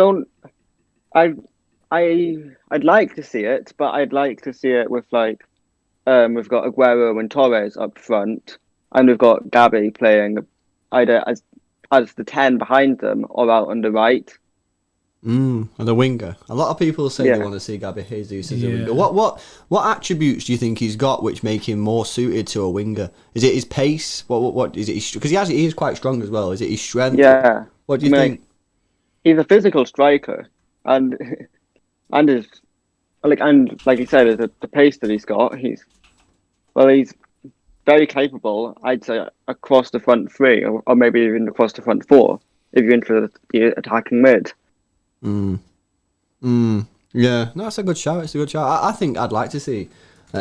like to see it, but I'd like to see it with like we've got Aguero and Torres up front, and we've got Gabby playing either as the 10 behind them or out on the right. And the winger. A lot of people say they want to see Gabby Jesus as a winger. What attributes do you think he's got which make him more suited to a winger? Is it his pace? What is it? Because he is quite strong as well. Is it his strength? Yeah. What do you think? He's a physical striker, and like you said, the pace that he's got, he's very capable. I'd say across the front three, or maybe even across the front four, if you're into the attacking mid. Yeah, no, it's a good shout. It's a good shout. I think I'd like to see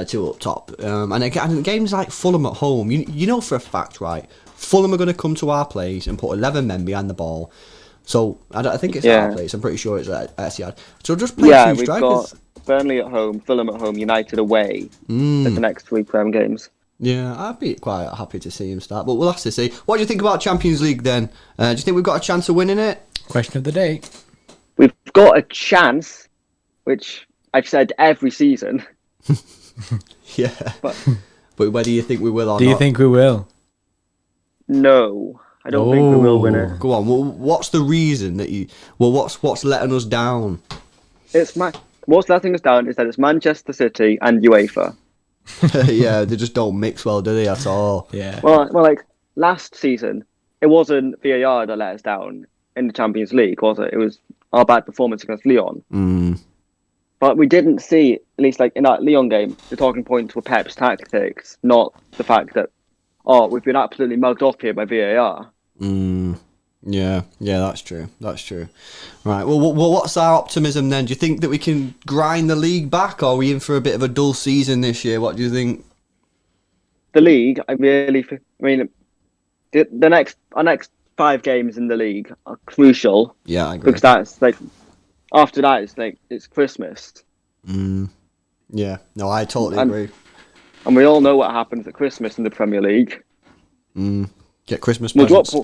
two up top. And again, games like Fulham at home, you know for a fact, right? Fulham are going to come to our place and put 11 men behind the ball. So I think it's our place. I'm pretty sure it's at Etihad. So just play two strikers. Got Burnley at home, Fulham at home, United away at the next 3 Prem games. Yeah, I'd be quite happy to see him start, but we'll have to see. What do you think about Champions League then? Do you think we've got a chance of winning it? Question of the day. We've got a chance, which I've said every season. Yeah, but whether you think we will or not? Do you think we will? No. I don't think we will win it. Go on. Well, what's the reason that you? Well, what's letting us down? What's letting us down is that it's Manchester City and UEFA. Yeah, they just don't mix well, do they? At all. Yeah. Well, like last season, it wasn't VAR that let us down in the Champions League, was it? It was our bad performance against Lyon. But we didn't see, at least like in that Lyon game, the talking points were Pep's tactics, not the fact that we've been absolutely mugged off here by VAR. Yeah, that's true. Right, well, what's our optimism then? Do you think that we can grind the league back, or are we in for a bit of a dull season this year? What do you think? The league, our next 5 games in the league are crucial. Yeah, I agree. Because that's like, after that, it's Christmas. Yeah, no, I totally agree. And we all know what happens at Christmas in the Premier League. Get Christmas presents.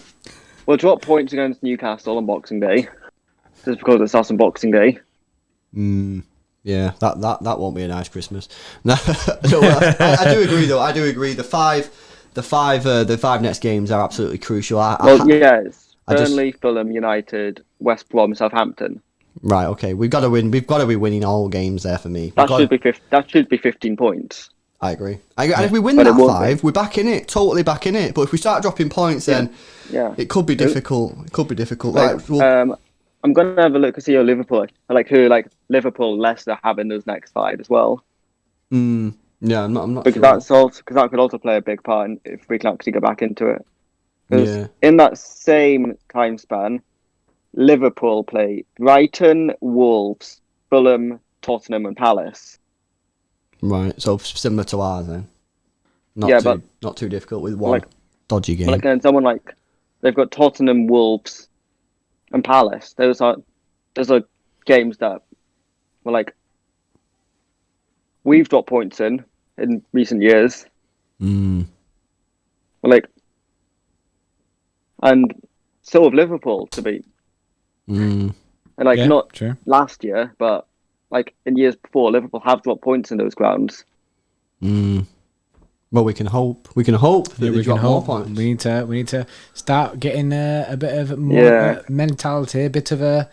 We'll drop points against Newcastle on Boxing Day, just because it's us on Boxing Day. Yeah, that won't be a nice Christmas. No, I do agree though. I do agree. The five next games are absolutely crucial. It's Burnley, Fulham, United, West Brom, Southampton. Right. Okay. We've got to win. We've got to be winning all games there for me. That should be 15 points. I agree. And if we win that 5, we're back in it. Totally back in it. But if we start dropping points, then it could be difficult. It could be difficult. I'm gonna have a look to see who Liverpool Leicester have in those next 5 as well. Yeah, I'm not because sure. that could also play a big part if we can actually go back into it. Because in that same time span, Liverpool play Brighton, Wolves, Fulham, Tottenham, and Palace. Right, so similar to ours then. Not too difficult with one dodgy game. Like someone like they've got Tottenham, Wolves, and Palace. Those are games that were like we've dropped points in recent years. And so have Liverpool to beat. And not last year, but like in years before, Liverpool have dropped points in those grounds. Well, we can hope. We can hope that they drop more points. We need to start getting a bit of more mentality, a bit of a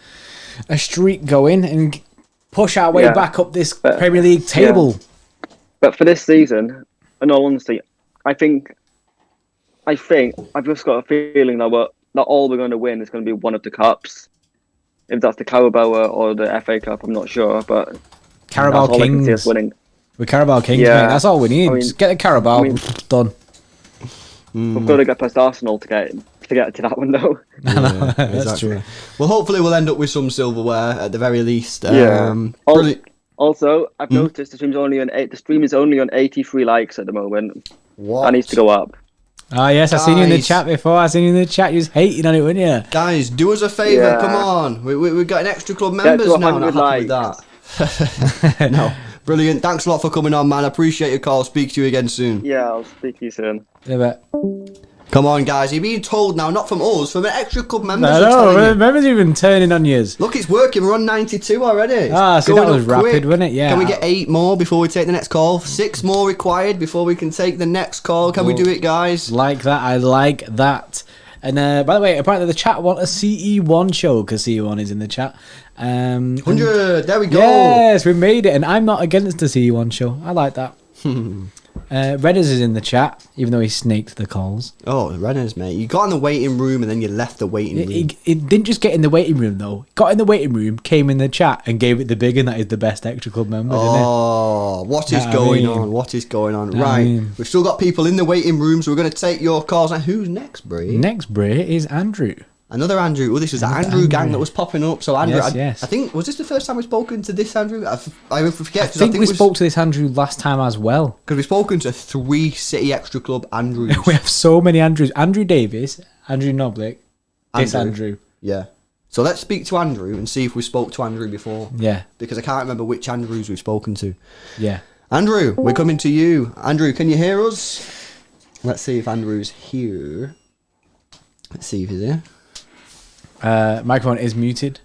streak going, and push our way back up this Premier League table. But for this season, in all honesty, I think I've just got a feeling that all we're going to win is going to be one of the cups. If that's the Carabao or the FA Cup, I'm not sure, but Carabao that's all I can see us Kings. winning. We're Carabao Kings, Yeah. mate. That's all we need. I mean- Just get the Carabao done. We've got to get past Arsenal to get to that one, though. Yeah, That's exactly. true. Well, hopefully we'll end up with some silverware at the very least. Yeah. Brilliant. Also, I've noticed the stream is only on 83 likes at the moment. What? That needs to go up. Oh, yes, I've seen you in the Guys. chat before. I've seen you in the chat. You was hating on it, weren't you? Guys, do us a favour. Yeah. Come on. We've got an extra club Get members to now. Not 100 happy with that. No. Brilliant. Thanks a lot for coming on, man. I appreciate your call. Speak to you again soon. Yeah, I'll speak to you soon. Yeah, but Come on, guys. You're being told now, not from us, from an extra club members. I are know, telling you. members even turning on yous. Look, it's working. We're on 92 already. It's Ah, see, that going was up rapid, quick. wasn't it? Yeah. Can we get 8 more before we take the next call? 6 more required before we can take the next call. Can we do it, guys? Like that, I like that. And by the way, apparently the chat want a CE1 show because CE1 is in the chat. 100. There we go. Yes, we made it, and I'm not against the CE1 show. I like that. Redders is in the chat, even though he snaked the calls. Oh, Rena's, mate. You got in the waiting room and then you left the waiting room. It didn't just get in the waiting room though. Got in the waiting room, came in the chat, and gave it the big, and that is the best extra club member. Oh, what is going on? What is going on? Right, we've still got people in the waiting room, so we're going to take your calls. And who's next, Brie? Next, Brie, is Andrew. Another Andrew. Oh, this is the Andrew gang that was popping up. So Andrew, Yes. I think, was this the first time we've spoken to this Andrew? I forget. I think we spoke to this Andrew last time as well. Because we've spoken to 3 City Extra Club Andrews. We have so many Andrews. Andrew Davis, Andrew Noblick, this Andrew. Yeah. So let's speak to Andrew and see if we spoke to Andrew before. Yeah. Because I can't remember which Andrews we've spoken to. Yeah. Andrew, we're coming to you. Andrew, can you hear us? Let's see if Andrew's here. Let's see if he's here. Microphone is muted.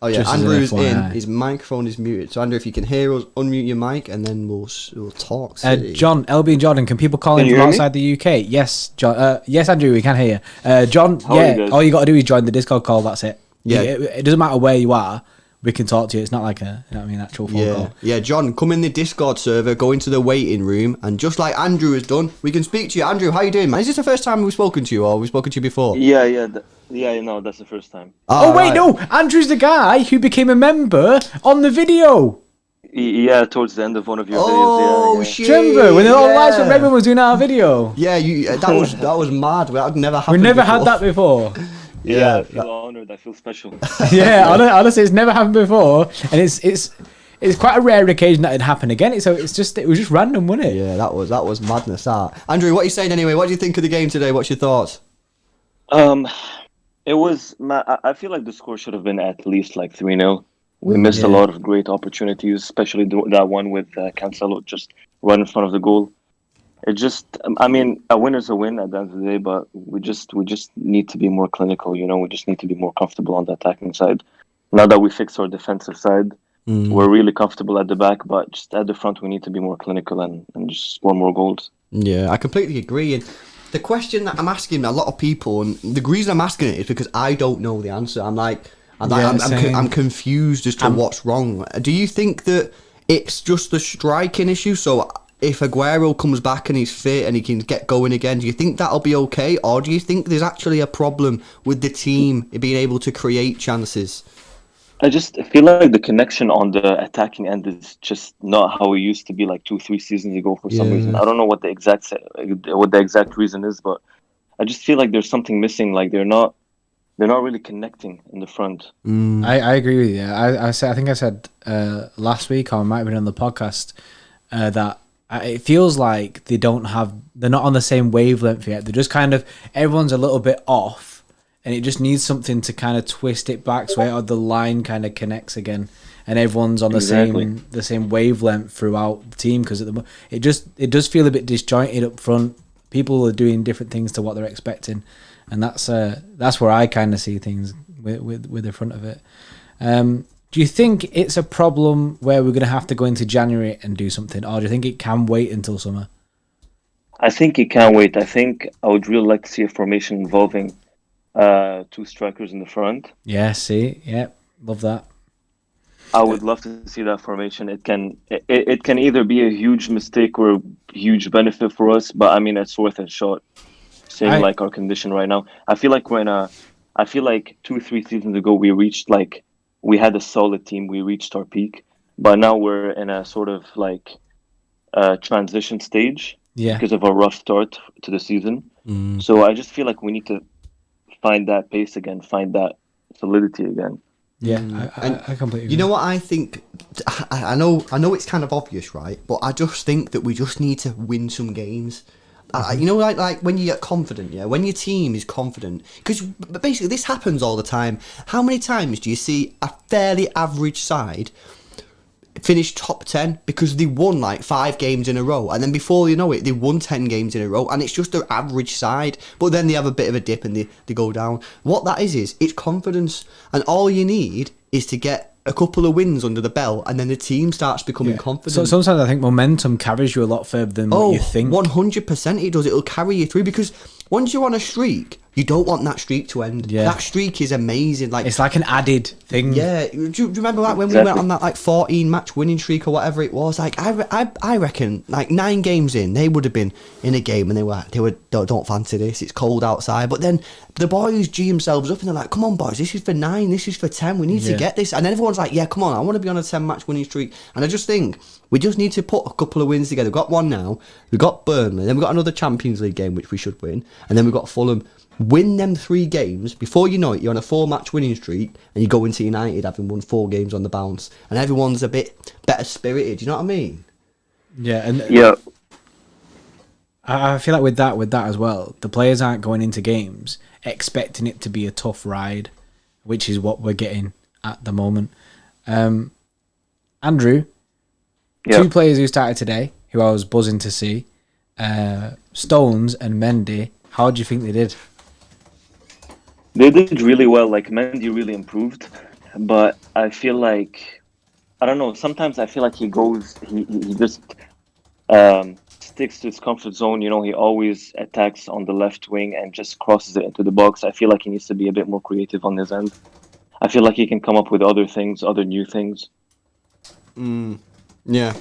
Oh yeah, Just as an Andrew's in. FYI. His microphone is muted. So Andrew, if you can hear us, unmute your mic, and then we'll talk. City. John, LB and Jordan, can people call in from outside the UK? Yes, John. Yes, Andrew, we can hear you. John, all you got to do is join the Discord call. That's it. Yeah. It doesn't matter where you are. We can talk to you. It's not like actual phone call. Yeah, John, come in the Discord server, go into the waiting room, and just like Andrew has done, we can speak to you. Andrew, how you doing, man? Is this the first time we've spoken to you, or we've spoken to you before? Yeah, no, that's the first time. Oh, wait, no! Andrew's the guy who became a member on the video. Yeah, towards the end of one of your videos. Oh, Yeah. shit! Do you remember when the little lights from Redmond was doing our video? Yeah, that was mad. That never happened. We never had that before. Yeah, I feel honoured. I feel special. Yeah, honestly, it's never happened before, and it's quite a rare occasion that it happened again. So it was just random, wasn't it? Yeah, that was madness. That Andrew, what are you saying anyway? What do you think of the game today? What's your thoughts? It was. I feel like the score should have been at least like 3-0. We missed a lot of great opportunities, especially that one with Cancelo just right in front of the goal. It just, I mean, a win is a win at the end of the day, but we just need to be more clinical. You know, we just need to be more comfortable on the attacking side. Now that we fixed our defensive side, we're really comfortable at the back, but just at the front, we need to be more clinical and just score more goals. Yeah, I completely agree. And the question that I'm asking a lot of people, and the reason I'm asking it is because I don't know the answer. I'm confused as to what's wrong. Do you think that it's just the striking issue? So if Aguero comes back and he's fit and he can get going again, do you think that'll be okay? Or do you think there's actually a problem with the team being able to create chances? I just feel like the connection on the attacking end is just not how it used to be like 2-3 seasons ago for some reason. I don't know what the exact reason is, but I just feel like there's something missing. Like they're not really connecting in the front. I agree with you. I think I said last week, or I might have been on the podcast, that it feels like they're not on the same wavelength yet. They're just kind of, everyone's a little bit off, and it just needs something to kind of twist it back so the line kind of connects again, and everyone's on the same wavelength throughout the team. Because it does feel a bit disjointed up front. People are doing different things to what they're expecting, and that's where I kind of see things with the front of it. Do you think it's a problem where we're going to have to go into January and do something, or do you think it can wait until summer? I think it can wait. I think I would really like to see a formation involving 2 strikers in the front. Yeah, love that. I would love to see that formation. It can either be a huge mistake where huge benefit for us, but I mean it's worth a shot. Seeing like our condition right now, I feel like 2-3 seasons ago we had a solid team. We reached our peak, but now we're in a sort of like transition stage because of our rough start to the season. So I just feel like we need to find that pace again, find that solidity again. Yeah, I completely agree. You know what I think? I know it's kind of obvious, right? But I just think that we just need to win some games. You know, like when you get confident, when your team is confident, because basically this happens all the time. How many times do you see a fairly average side finish top 10 because they won like 5 games in a row, and then before you know it, they won 10 games in a row, and it's just their average side, but then they have a bit of a dip and they go down. What that is it's confidence, and all you need is to get a couple of wins under the belt, and then the team starts becoming confident. So sometimes I think momentum carries you a lot further than what you think. 100% it does. It'll carry you through, because once you're on a streak, you don't want that streak to end. Yeah. That streak is amazing. Like, it's like an added thing. Yeah. Do you remember like when we went on that like 14 match winning streak or whatever it was? Like I reckon like 9 games in, they would have been in a game and they were don't fancy this. It's cold outside. But then the boys G themselves up and they're like, come on boys, this is for 9, this is for 10. We need to get this. And then everyone's like, yeah, come on, I want to be on a 10 match winning streak. And I just think we just need to put a couple of wins together. We've got one now. We've got Burnley. Then we've got another Champions League game which we should win. And then we've got Fulham. Win them 3 games. Before you know it, you're on a 4-match winning streak, and you go into United having won 4 games on the bounce, and everyone's a bit better spirited. You know what I mean? Yeah, and yeah, I feel like with that as well, the players aren't going into games expecting it to be a tough ride, which is what we're getting at the moment. Andrew, 2 players who started today, who I was buzzing to see, Stones and Mendy. How do you think they did? They did really well. Like Mendy really improved, but I feel like, I don't know. Sometimes I feel like he just sticks to his comfort zone. You know, he always attacks on the left wing and just crosses it into the box. I feel like he needs to be a bit more creative on his end. I feel like he can come up with other new things. Yeah,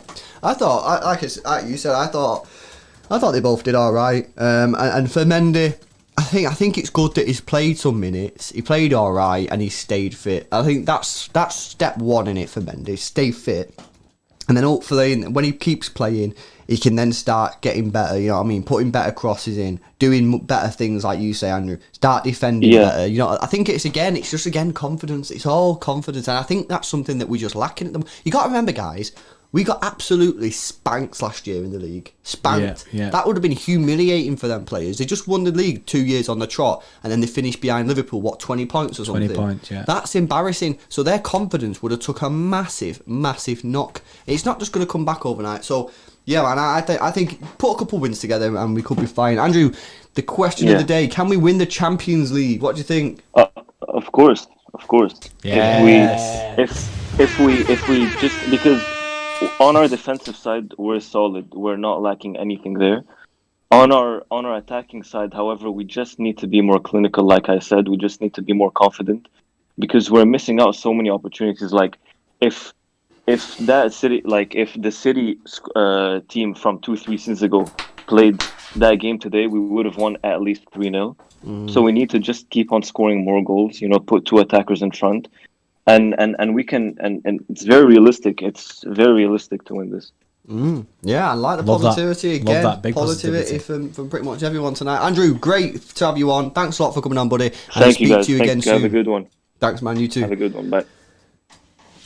I thought, like you said, I thought they both did all right. And for Mendy, I think it's good that he's played some minutes. He played all right and he stayed fit. I think that's step 1 in it for Mendy. Stay fit, and then hopefully when he keeps playing, he can then start getting better. You know what I mean? Putting better crosses in, doing better things like you say, Andrew. Start defending better. You know, I think it's just confidence. It's all confidence, and I think that's something that we're just lacking at the moment. You got to remember, guys. We got absolutely spanked last year in the league. Spanked. Yeah. That would have been humiliating for them players. They just won the league 2 years on the trot, and then they finished behind Liverpool, 20 points or something? 20 points, yeah. That's embarrassing. So their confidence would have took a massive, massive knock. It's not just going to come back overnight. So, yeah, man, I think put a couple wins together and we could be fine. Andrew, the question of the day, can we win the Champions League? What do you think? Of course. Yes. If we just, because on our defensive side, we're solid. We're not lacking anything there. On our attacking side, however, we just need to be more clinical. Like I said, we just need to be more confident, because we're missing out so many opportunities. Like if the City team from 2-3 seasons ago played that game today, we would have won at least 3-0. So we need to just keep on scoring more goals. You know, put 2 attackers in front. And we can, and it's very realistic. It's very realistic to win this. Yeah, I like the positivity again. Love that. Big positivity from pretty much everyone tonight. Andrew, great to have you on. Thanks a lot for coming on, buddy. Thank you, guys. To you again soon. Have a good one. Thanks, man. You too. Have a good one. Bye.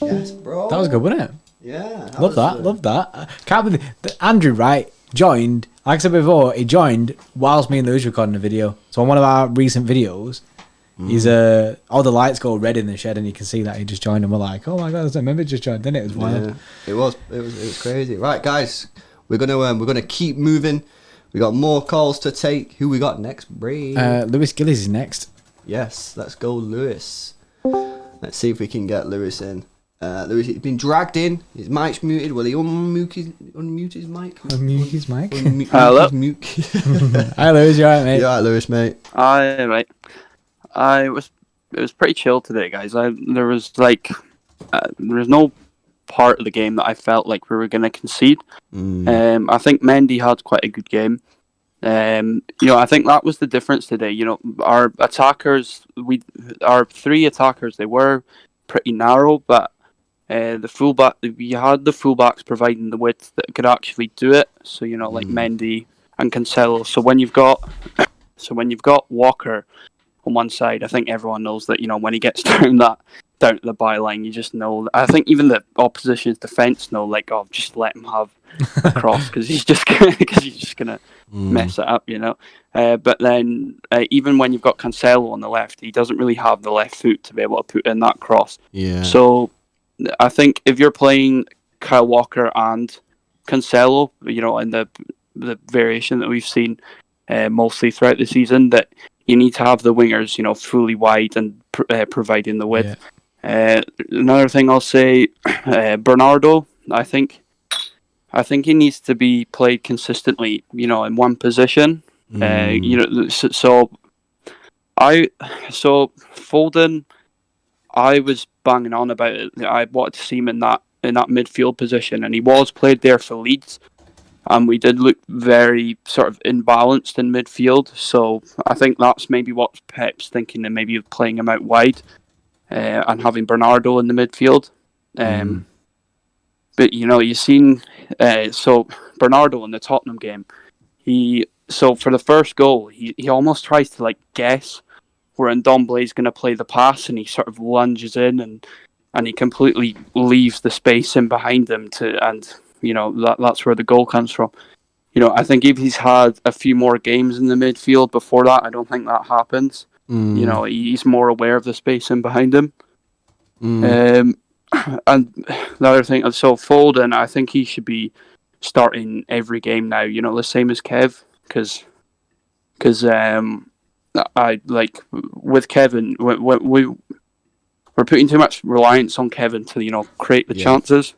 Yes, bro. That was good, wasn't it? Yeah. Love that. Can't believe Andrew, right, joined, like I said before, he joined whilst me and Lewis recording a video. So on one of our recent videos, he's all the lights go red in the shed, and you can see that he just joined, and we're like, oh my god, I remember just joined. Then it was wild. Yeah, it was crazy. Right, guys, we're gonna keep moving. We got more calls to take. Who we got next? Lewis Gillies is next. Yes, let's go, Lewis. Let's see if we can get Lewis in. Lewis, he's been dragged in. His mic's muted. Will he unmute his mic? Unmute his mic. Hello. Hi, Lewis. You alright, mate? You alright, Lewis, mate? Aye, right. It was pretty chill today, guys. There was no part of the game that I felt like we were going to concede. I think Mendy had quite a good game. I think that was the difference today. Our attackers, our three attackers, they were pretty narrow, but the fullback, we had the fullbacks providing the width that could actually do it. So like Mendy and Cancelo. So when you've got Walker on one side, I think everyone knows that when he gets down to the byline, you just know. I think even the opposition's defence know, like, oh, just let him have a cross because he's just gonna mess it up, But then even when you've got Cancelo on the left, he doesn't really have the left foot to be able to put in that cross. Yeah. So I think if you're playing Kyle Walker and Cancelo, in the variation that we've seen mostly throughout the season, that you need to have the wingers, fully wide and providing the width. Yeah. Another thing I'll say, Bernardo, I think he needs to be played consistently, in one position. So Foden, I was banging on about it. I wanted to see him in that midfield position, and he was played there for Leeds. And we did look very sort of imbalanced in midfield. So I think that's maybe what Pep's thinking, and maybe playing him out wide and having Bernardo in the midfield. But you've seen so Bernardo in the Tottenham game. For the first goal, he almost tries to guess where Ndombele's going to play the pass, and he sort of lunges in and he completely leaves the space in behind him that's where the goal comes from. I think if he's had a few more games in the midfield before that, I don't think that happens. He's more aware of the space in behind him. And the other thing, so Foden, I think he should be starting every game now. The same as Kev, because I like with Kevin, we're putting too much reliance on Kevin to create the chances.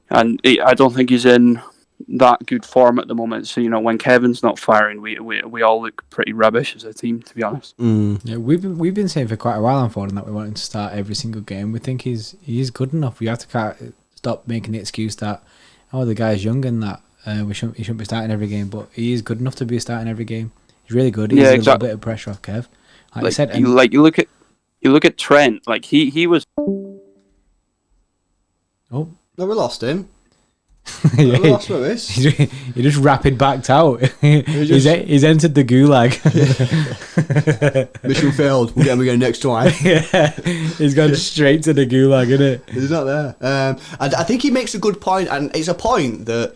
And I don't think he's in that good form at the moment. So when Kevin's not firing, we all look pretty rubbish as a team, to be honest. Yeah, we've been saying for quite a while on Foden that we want him to start every single game. We think he's good enough. We have to stop making the excuse that the guy's young and that he shouldn't be starting every game. But he is good enough to be starting every game. He's really good. He's a little bit of pressure off Kev. Like you said, you look at Trent. Like he was. Oh. No, we lost him. Yeah, we lost Lewis. He just rapid backed out. He's entered the gulag. Mission failed. We'll get him again next time. Yeah, he's gone straight to the gulag, isn't it? He's not there. And I think he makes a good point, and it's a point that,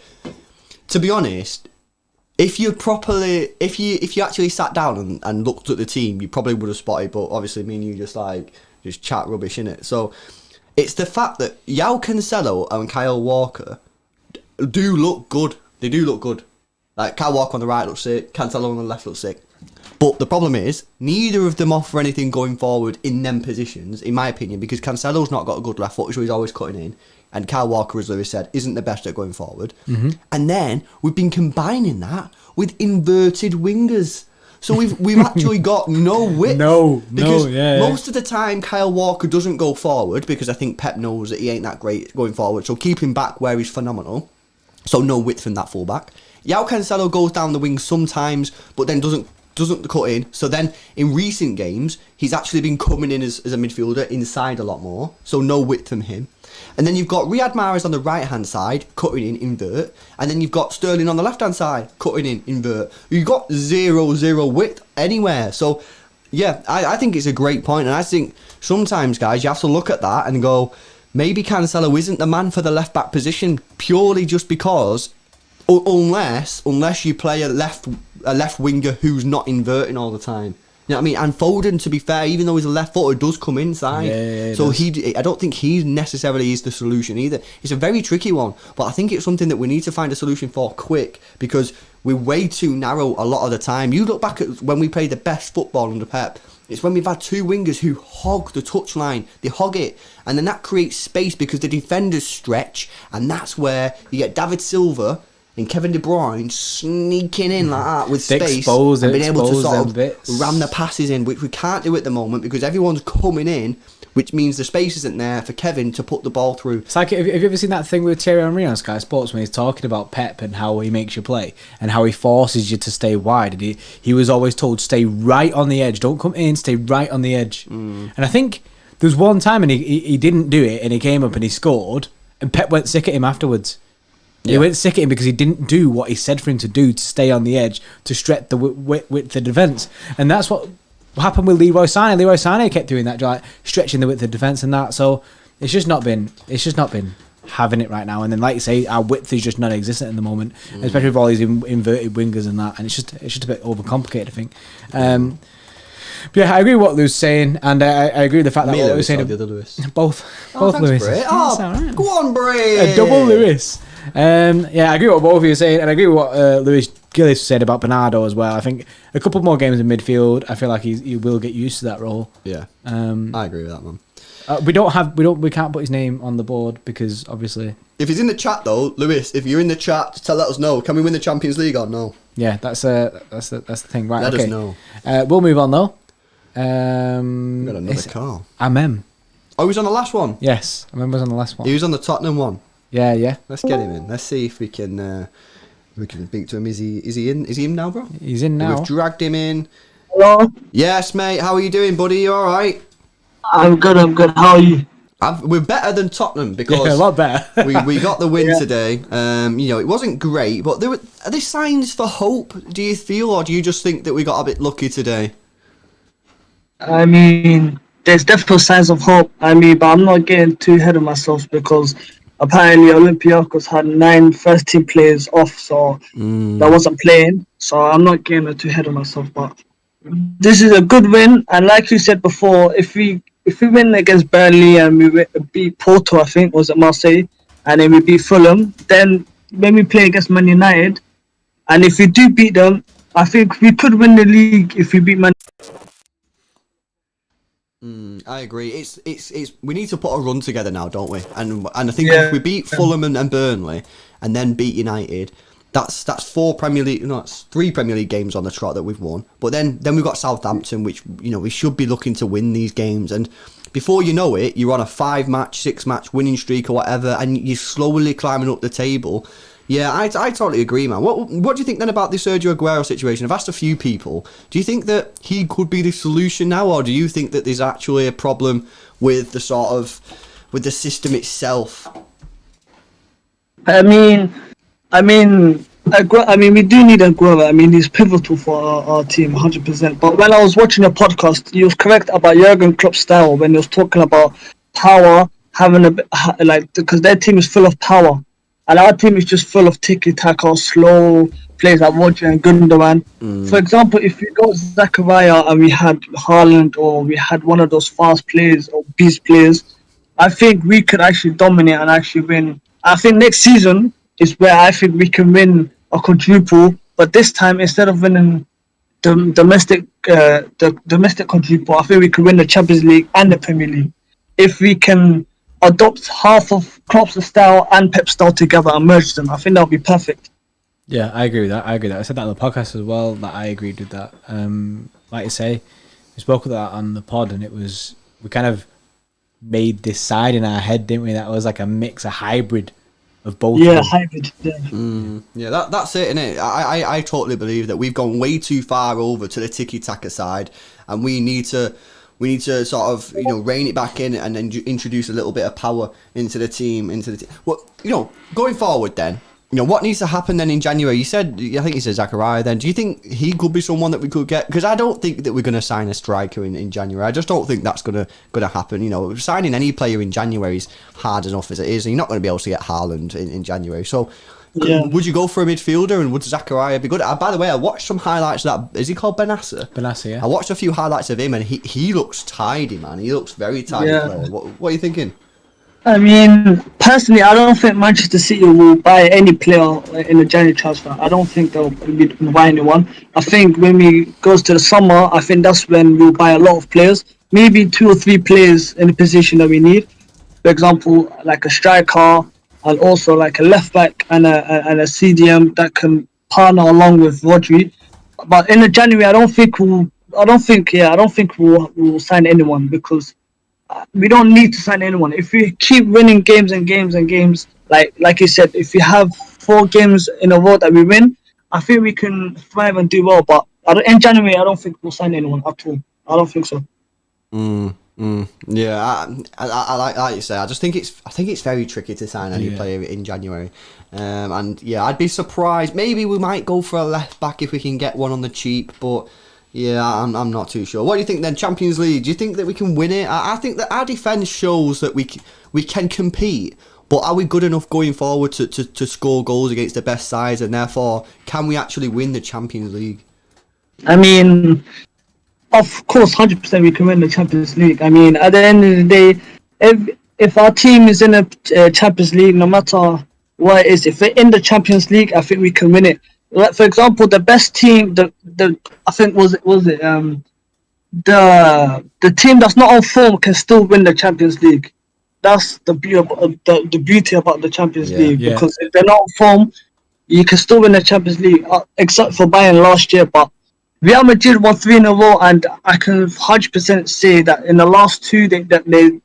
to be honest, if you actually sat down and looked at the team, you probably would have spotted. But obviously, me and you just chat rubbish, innit? So. It's the fact that João Cancelo and Kyle Walker do look good. They do look good. Like, Kyle Walker on the right looks sick, Cancelo on the left looks sick. But the problem is, neither of them offer anything going forward in them positions, in my opinion, because Cancelo's not got a good left foot, so he's always cutting in. And Kyle Walker, as Lewis said, isn't the best at going forward. Mm-hmm. And then we've been combining that with inverted wingers. So we've actually got no width. Because most of the time Kyle Walker doesn't go forward because I think Pep knows that he ain't that great going forward. So keep him back where he's phenomenal. So no width from that fullback. João Cancelo goes down the wing sometimes, but then doesn't cut in. So then in recent games, he's actually been coming in as a midfielder inside a lot more. So no width from him. And then you've got Riyad Mahrez on the right-hand side, cutting in, invert. And then you've got Sterling on the left-hand side, cutting in, invert. You've got 0-0 width anywhere. So, yeah, I think it's a great point. And I think sometimes, guys, you have to look at that and go, maybe Cancelo isn't the man for the left-back position purely just because, unless you play a left winger who's not inverting all the time. You know what I mean? And Foden, to be fair, even though he's a left footer, does come inside. Yeah, so I don't think he necessarily is the solution either. It's a very tricky one, but I think it's something that we need to find a solution for quick because we're way too narrow a lot of the time. You look back at when we played the best football under Pep, it's when we've had two wingers who hog the touchline. They hog it, and then that creates space because the defenders stretch, and that's where you get David Silva and Kevin De Bruyne sneaking in like that with space and being able to sort of ram the passes in, which we can't do at the moment because everyone's coming in which means the space isn't there for Kevin to put the ball through. It's like, have you ever seen that thing with Thierry Henry on Sky Sports when he's talking about Pep and how he makes you play and how he forces you to stay wide? And he was always told, stay right on the edge, don't come in, stay right on the edge. And I think there was one time and he didn't do it, and he came up and he scored, and Pep went sick at him afterwards. He went sick at him because he didn't do what he said for him to do, to stay on the edge, to stretch the width of the defence. And that's what happened with Leroy Sané. Leroy Sané kept doing that, like stretching the width of the defence and that. So it's just not been having it right now. And then, like you say, our width is just non-existent at the moment, especially with all these inverted wingers and that. And it's just a bit overcomplicated, I think. But yeah, I agree with what Lou's saying, and I agree with the fact that what Lou's saying. The other Lewis. Both Thanks, Lewis. Bray. Right. Go on, Bray. A double Lewis. Yeah, I agree with what both of you are saying, and I agree with what Lewis Gillis said about Bernardo as well. I think a couple more games in midfield, I feel like he will get used to that role. Yeah, I agree with that, man. We can't put his name on the board because obviously. If he's in the chat though, Lewis, if you're in the chat, let us know. Can we win the Champions League or no? Yeah, that's the thing, right? Let okay. us know. We'll move on though. We got another call. Amem. Oh, he was on the last one. Yes, Amem was on the last one. He was on the Tottenham one. Yeah. Let's get him in. Let's see if we can speak to him. Is he in? Is he in now, bro? He's in now. We've dragged him in. Hello. Yes, mate. How are you doing, buddy? You all right? I'm good. How are you? We're better than Tottenham because a lot better. we got the win today. It wasn't great, but are there signs for hope? Do you feel, or do you just think that we got a bit lucky today? I mean, there's definitely signs of hope. I mean, but I'm not getting too ahead of myself because apparently Olympiacos had 9 first-team players off, so that wasn't playing. So I'm not getting too ahead of myself. But this is a good win, and like you said before, if we win against Burnley and we beat Porto, I think was at Marseille, and then we beat Fulham, then when we play against Man United, and if we do beat them, I think we could win the league if we beat Man. I agree. It's we need to put a run together now, don't we? And I think if we beat Fulham and Burnley and then beat United, that's 3 Premier League games on the trot that we've won. But then we've got Southampton, which we should be looking to win these games. And before you know it, you're on a 5-match, 6-match winning streak or whatever, and you're slowly climbing up the table. Yeah, I totally agree, man. What do you think then about the Sergio Aguero situation? I've asked a few people. Do you think that he could be the solution now, or do you think that there's actually a problem with the system itself? I mean, we do need Aguero. I mean, he's pivotal for our team, 100%. But when I was watching a podcast, he was correct about Jurgen Klopp's style when he was talking about power, having a bit because their team is full of power. And our team is just full of tiki-taka, slow players like Roger and Gundogan. For example, if we got Zakaria and we had Haaland or we had one of those fast players or beast players, I think we could actually dominate and actually win. I think next season is where I think we can win a quadruple. But this time, instead of winning the domestic quadruple, I think we can win the Champions League and the Premier League. If we can adopt half of Klopp's style and Pep's style together and merge them, I think that would be perfect. Yeah, I agree with that. I said that on the podcast as well, that I agreed with that. Like I say, we spoke about that on the pod, and we kind of made this side in our head, didn't we? That was like a mix, a hybrid of both. Yeah, hybrid. Yeah, yeah, that's it, innit? I totally believe that we've gone way too far over to the tiki-taka side, and we need to sort of rein it back in and then introduce a little bit of power into the team. Well, going forward then, what needs to happen then in January? I think you said Zakaria then. Do you think he could be someone that we could get? Because I don't think that we're going to sign a striker in January. I just don't think that's going to happen. Signing any player in January is hard enough as it is, and you're not going to be able to get Haaland in January. So would you go for a midfielder, and would Zakaria be good? By the way, I watched some highlights of that. Is he called Benassa? Benassa, yeah. I watched a few highlights of him, and he looks tidy, man. He looks very tidy player. What are you thinking? I mean, personally, I don't think Manchester City will buy any player in the January transfer. I don't think they'll buy anyone. I think when we goes to the summer, I think that's when we'll buy a lot of players. Maybe 2 or 3 players in the position that we need. For example, like a striker, and also like a left back and a CDM that can partner along with Rodri. But in the January, I don't think we'll sign anyone, because we don't need to sign anyone. If we keep winning games and games and games, like you said, if we have 4 games in a row that we win, I think we can thrive and do well. But in January, I don't think we'll sign anyone at all. I don't think so. Yeah, I like you say. I think it's very tricky to sign any player in January, and yeah, I'd be surprised. Maybe we might go for a left back if we can get one on the cheap, but yeah, I'm not too sure. What do you think then? Champions League? Do you think that we can win it? I think that our defence shows that we can compete, but are we good enough going forward to score goals against the best sides, and therefore can we actually win the Champions League? I mean, of course, 100% we can win the Champions League. I mean, at the end of the day, if our team is in a Champions League, no matter what it is, if we're in the Champions League, I think we can win it. Like, for example, the best team, I think the team that's not on form can still win the Champions League. That's the beauty about the Champions League, because if they're not on form, you can still win the Champions League, except for Bayern last year. But Real Madrid won 3 in a row, and I can 100% say that in the last 2 they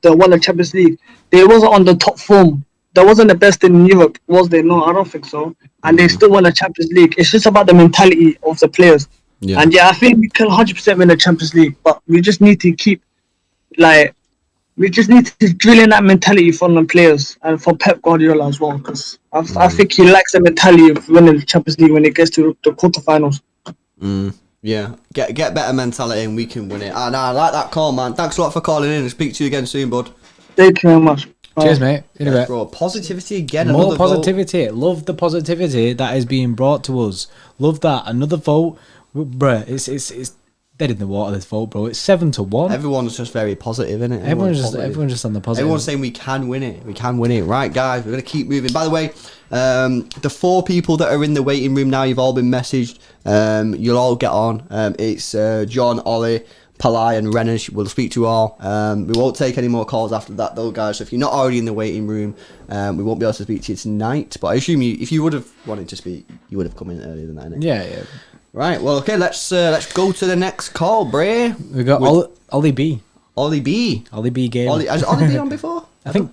won the Champions League. They wasn't on the top form. They wasn't the best in Europe, was they? No, I don't think so. And they still won the Champions League. It's just about the mentality of the players. Yeah. And I think we can 100% win the Champions League, but we just need to keep, we just need to drill in that mentality from the players and from Pep Guardiola as well, because I think he lacks the mentality of winning the Champions League when it gets to the quarterfinals. Yeah, get better mentality and we can win it. I like that call, man. Thanks a lot for calling in, and speak to you again soon, bud. Thank you very much. Cheers, mate. In a bit. Bro, positivity again. More positivity. Vote. Love the positivity that is being brought to us. Love that. Another vote, bruh. It's dead in the water. This vote, bro. It's 7-1. Everyone's just very positive, isn't it? Everyone's just on the positive. Everyone's saying we can win it. We can win it. Right, guys. We're gonna keep moving. By the way, the 4 people that are in the waiting room now, you've all been messaged. You'll all get on. It's John, Ollie, Palai and Rena. We'll speak to you all. We won't take any more calls after that though, guys. So if you're not already in the waiting room, we won't be able to speak to you tonight. But I assume if you would have wanted to speak, you would have come in earlier than that, innit? Yeah. Right, well, okay, let's go to the next call, Bray. We got Ollie B. Ollie B. Ollie B game. Has Ollie been on before? I don't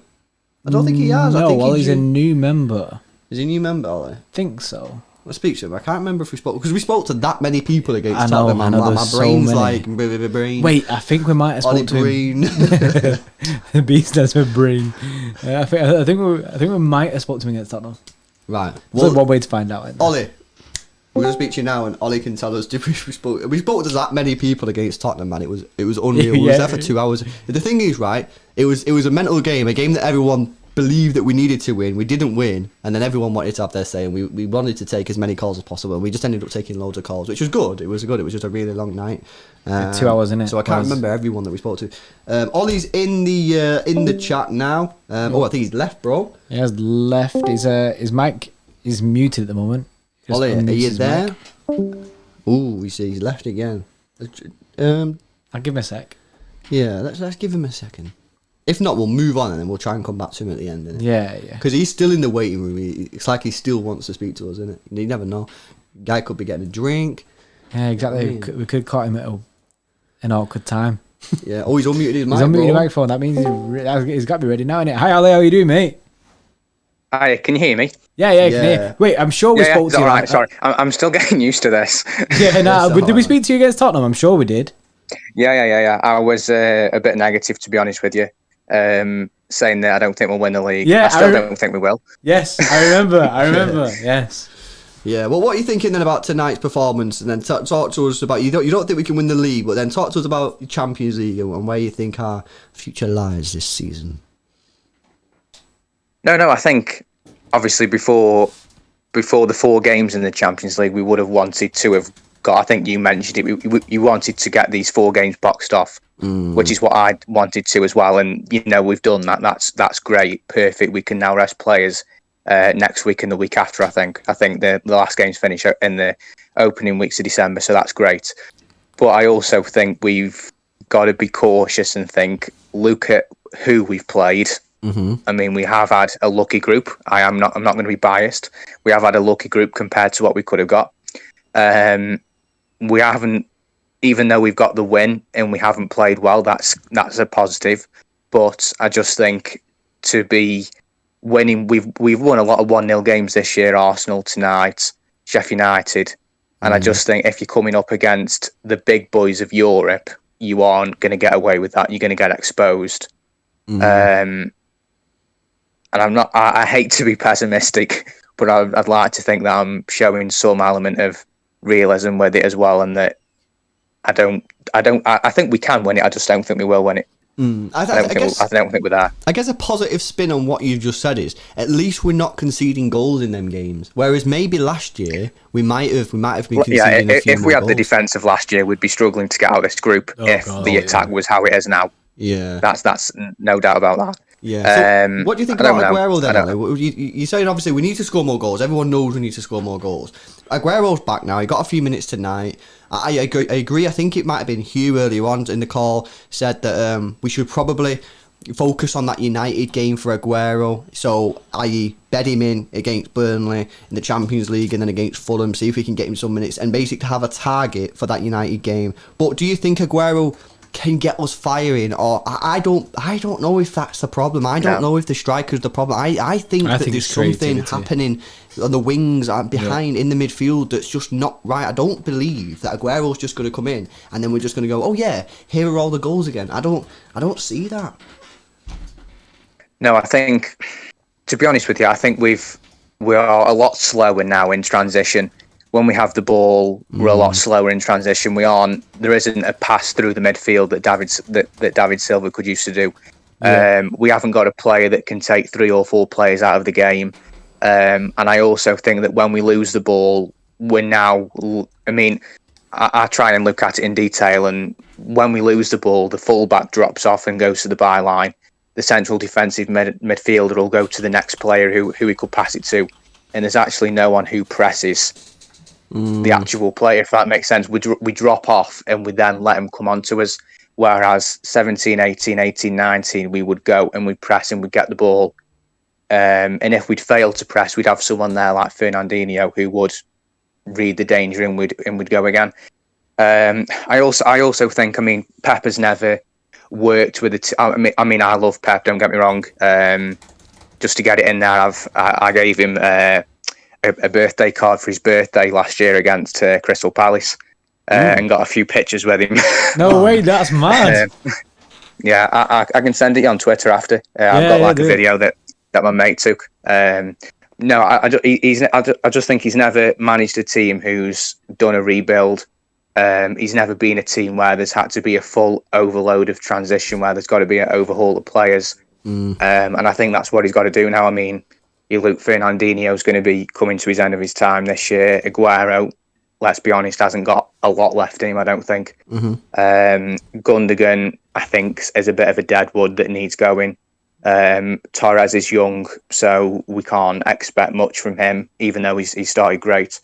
think he has. No, I think Ollie's a new member. Is he a new member, Ollie? I think so. Let's speak to him. I can't remember if we spoke, because we spoke to that many people against I know, Tottenham. My brain's so like brain. Wait, I think we might have spoken to him. The B stands for brain. I think we might have spoken to him against Tottenham. Right. Well, one way to find out. Ollie, we're gonna speak to you now, and Ollie can tell us. We spoke to that many people against Tottenham, man. It was unreal. We was there for 2 hours. The thing is, right? It was a mental game, a game that everyone believed that we needed to win. We didn't win, and then everyone wanted to have their say, and we wanted to take as many calls as possible. We just ended up taking loads of calls, which was good. It was just a really long night. 2 hours in it. So I can't remember everyone that we spoke to. Ollie's in the chat now. I think he's left, bro. He has left. His mic is muted at the moment. Ollie, are you there? Ooh, we see he's left again. I'll give him a sec. Yeah, let's give him a second. If not, we'll move on and then we'll try and come back to him at the end. Innit? Yeah. Because he's still in the waiting room. It's like he still wants to speak to us, isn't it? You never know. Guy could be getting a drink. Yeah, exactly. We could caught him at an awkward time. Yeah. Oh, he's unmuted his mic. He's unmuted the microphone. That means he's got to be ready now, innit? Hi, Ollie. How you doing, mate? Hi, can you hear me? Yeah, I can hear. Wait, I'm sure we spoke to you. All right, sorry. I'm still getting used to this. Yeah, did we speak to you against Tottenham? I'm sure we did. Yeah. I was a bit negative, to be honest with you, saying that I don't think we'll win the league. Yeah, I still don't think we will. Yes, I remember. Yes. Yeah, well, what are you thinking then about tonight's performance? And then talk to us about, you don't think we can win the league, but then talk to us about the Champions League and where you think our future lies this season. No, I think obviously before the 4 games in the Champions League, we would have wanted to have got, I think you mentioned it, you wanted to get these 4 games boxed off, which is what I wanted to as well. And, we've done that. That's great. Perfect. We can now rest players next week and the week after, I think. I think the last games finish in the opening weeks of December, so that's great. But I also think we've got to be cautious and look at who we've played. Mm-hmm. I mean, we have had a lucky group. I'm not going to be biased. We have had a lucky group compared to what we could have got. We haven't, even though we've got the win and we haven't played well, that's a positive. but I just think to be winning, we've won a lot of 1-0 games this year. Arsenal tonight, Sheffield United, and I just think if you're coming up against the big boys of Europe, you aren't going to get away with that. You're going to get exposed. And I'm not. I hate to be pessimistic, but I'd like to think that I'm showing some element of realism with it as well, and that I think we can win it. I just don't think we will win it. I don't think we're there. I guess a positive spin on what you've just said is at least we're not conceding goals in them games. Whereas maybe last year we might have been conceding a few if we had more the goals. defence of last year, we'd be struggling to get out of this group the attack was how it is now. Yeah, that's no doubt about that. Yeah. So what do you think about Aguero then? I don't know. You're saying obviously we need to score more goals. Everyone knows we need to score more goals. Aguero's back now. He got a few minutes tonight. I agree. I think it might have been Hugh earlier on in the call said that we should probably focus on that United game for Aguero. So, i.e., bed him in against Burnley in the Champions League and then against Fulham, see if we can get him some minutes and basically have a target for that United game. But do you think Aguero can get us firing, or I don't know if that's the problem. I don't know if the striker's the problem. I think that there's something happening on the wings and behind in the midfield that's just not right. I don't believe that Aguero's just going to come in and then we're just going to go, oh yeah, here are all the goals again. I don't see that. No, I think, to be honest with you, I think we are a lot slower now in transition. When we have the ball, we're a lot slower in transition. There isn't a pass through the midfield that David Silva could used to do. Yeah. We haven't got a player that can take 3 or 4 players out of the game. And I also think that when we lose the ball, we're now, I try and look at it in detail, and when we lose the ball, the fullback drops off and goes to the byline. The central defensive midfielder will go to the next player who he could pass it to. And there's actually no one who presses the actual player, if that makes sense. We drop off and we then let him come on to us. Whereas 17, 18, 19, we would go and we'd press and we'd get the ball. And if we'd fail to press, we'd have someone there like Fernandinho who would read the danger and we'd go again. I also think, Pep has never worked with it. I love Pep, don't get me wrong. Just to get it in there, I gave him a birthday card for his birthday last year against Crystal Palace, and got a few pictures with him. No way, that's mad. I can send it on Twitter after. I've got a video that my mate took. I just think he's never managed a team who's done a rebuild. He's never been a team where there's had to be a full overload of transition, where there's got to be an overhaul of players. And I think that's what he's got to do now. Luke Fernandinho's going to be coming to his end of his time this year. Aguero, let's be honest, hasn't got a lot left in him, I don't think. Gundogan, I think, is a bit of a dead wood that needs going. Torres is young, so we can't expect much from him, even though he started great.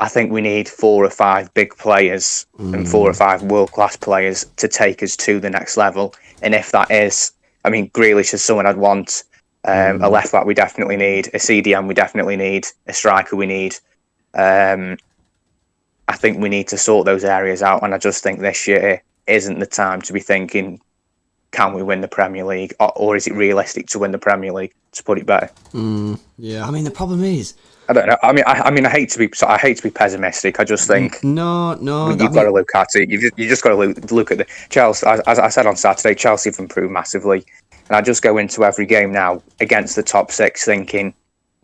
I think we need 4 or 5 big players and 4 or 5 world-class players to take us to the next level. And if that is, Grealish is someone I'd want. A left back we definitely need, a CDM we definitely need, a striker we need. I think we need to sort those areas out, and I just think this year isn't the time to be thinking, can we win the Premier League, or is it realistic to win the Premier League? To put it better. Yeah, the problem is, I don't know. I hate to be pessimistic. I just think no. You've got to look at it. You just got to look at the Chelsea. As I said on Saturday, Chelsea have improved massively. And I just go into every game now against the top 6 thinking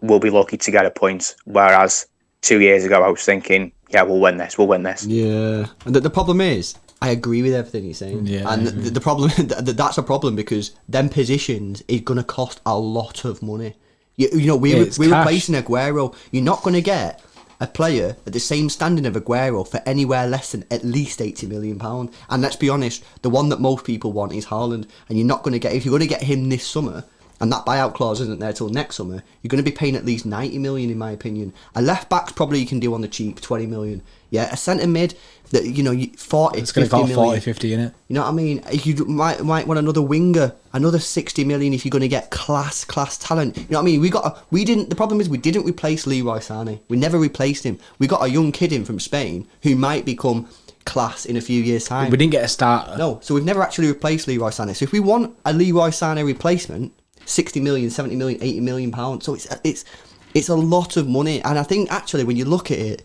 we'll be lucky to get a point. Whereas 2 years ago I was thinking, yeah, we'll win this. Yeah. And the problem is, I agree with everything you're saying. Yeah, and the problem, that's a problem because them positions is going to cost a lot of money. We're replacing Aguero. You're not going to get a player at the same standing of Aguero for anywhere less than at least £80 million. And let's be honest, the one that most people want is Haaland. And you're not going to get, if you're going to get him this summer, and that buyout clause isn't there till next summer, you're going to be paying at least 90 million in my opinion. A left back's probably you can do on the cheap, 20 million. Yeah, a centre mid that 40, it's going to cost 40, 50 in it. You know what I mean? You might want another winger, another 60 million if you're going to get class talent. You know what I mean? The problem is we didn't replace Leroy Sané. We never replaced him. We got a young kid in from Spain who might become class in a few years' time. We didn't get a starter. No, so we've never actually replaced Leroy Sané. So if we want a Leroy Sané replacement, 60 million, 70 million, 80 million pounds. So it's a lot of money. And I think actually when you look at it,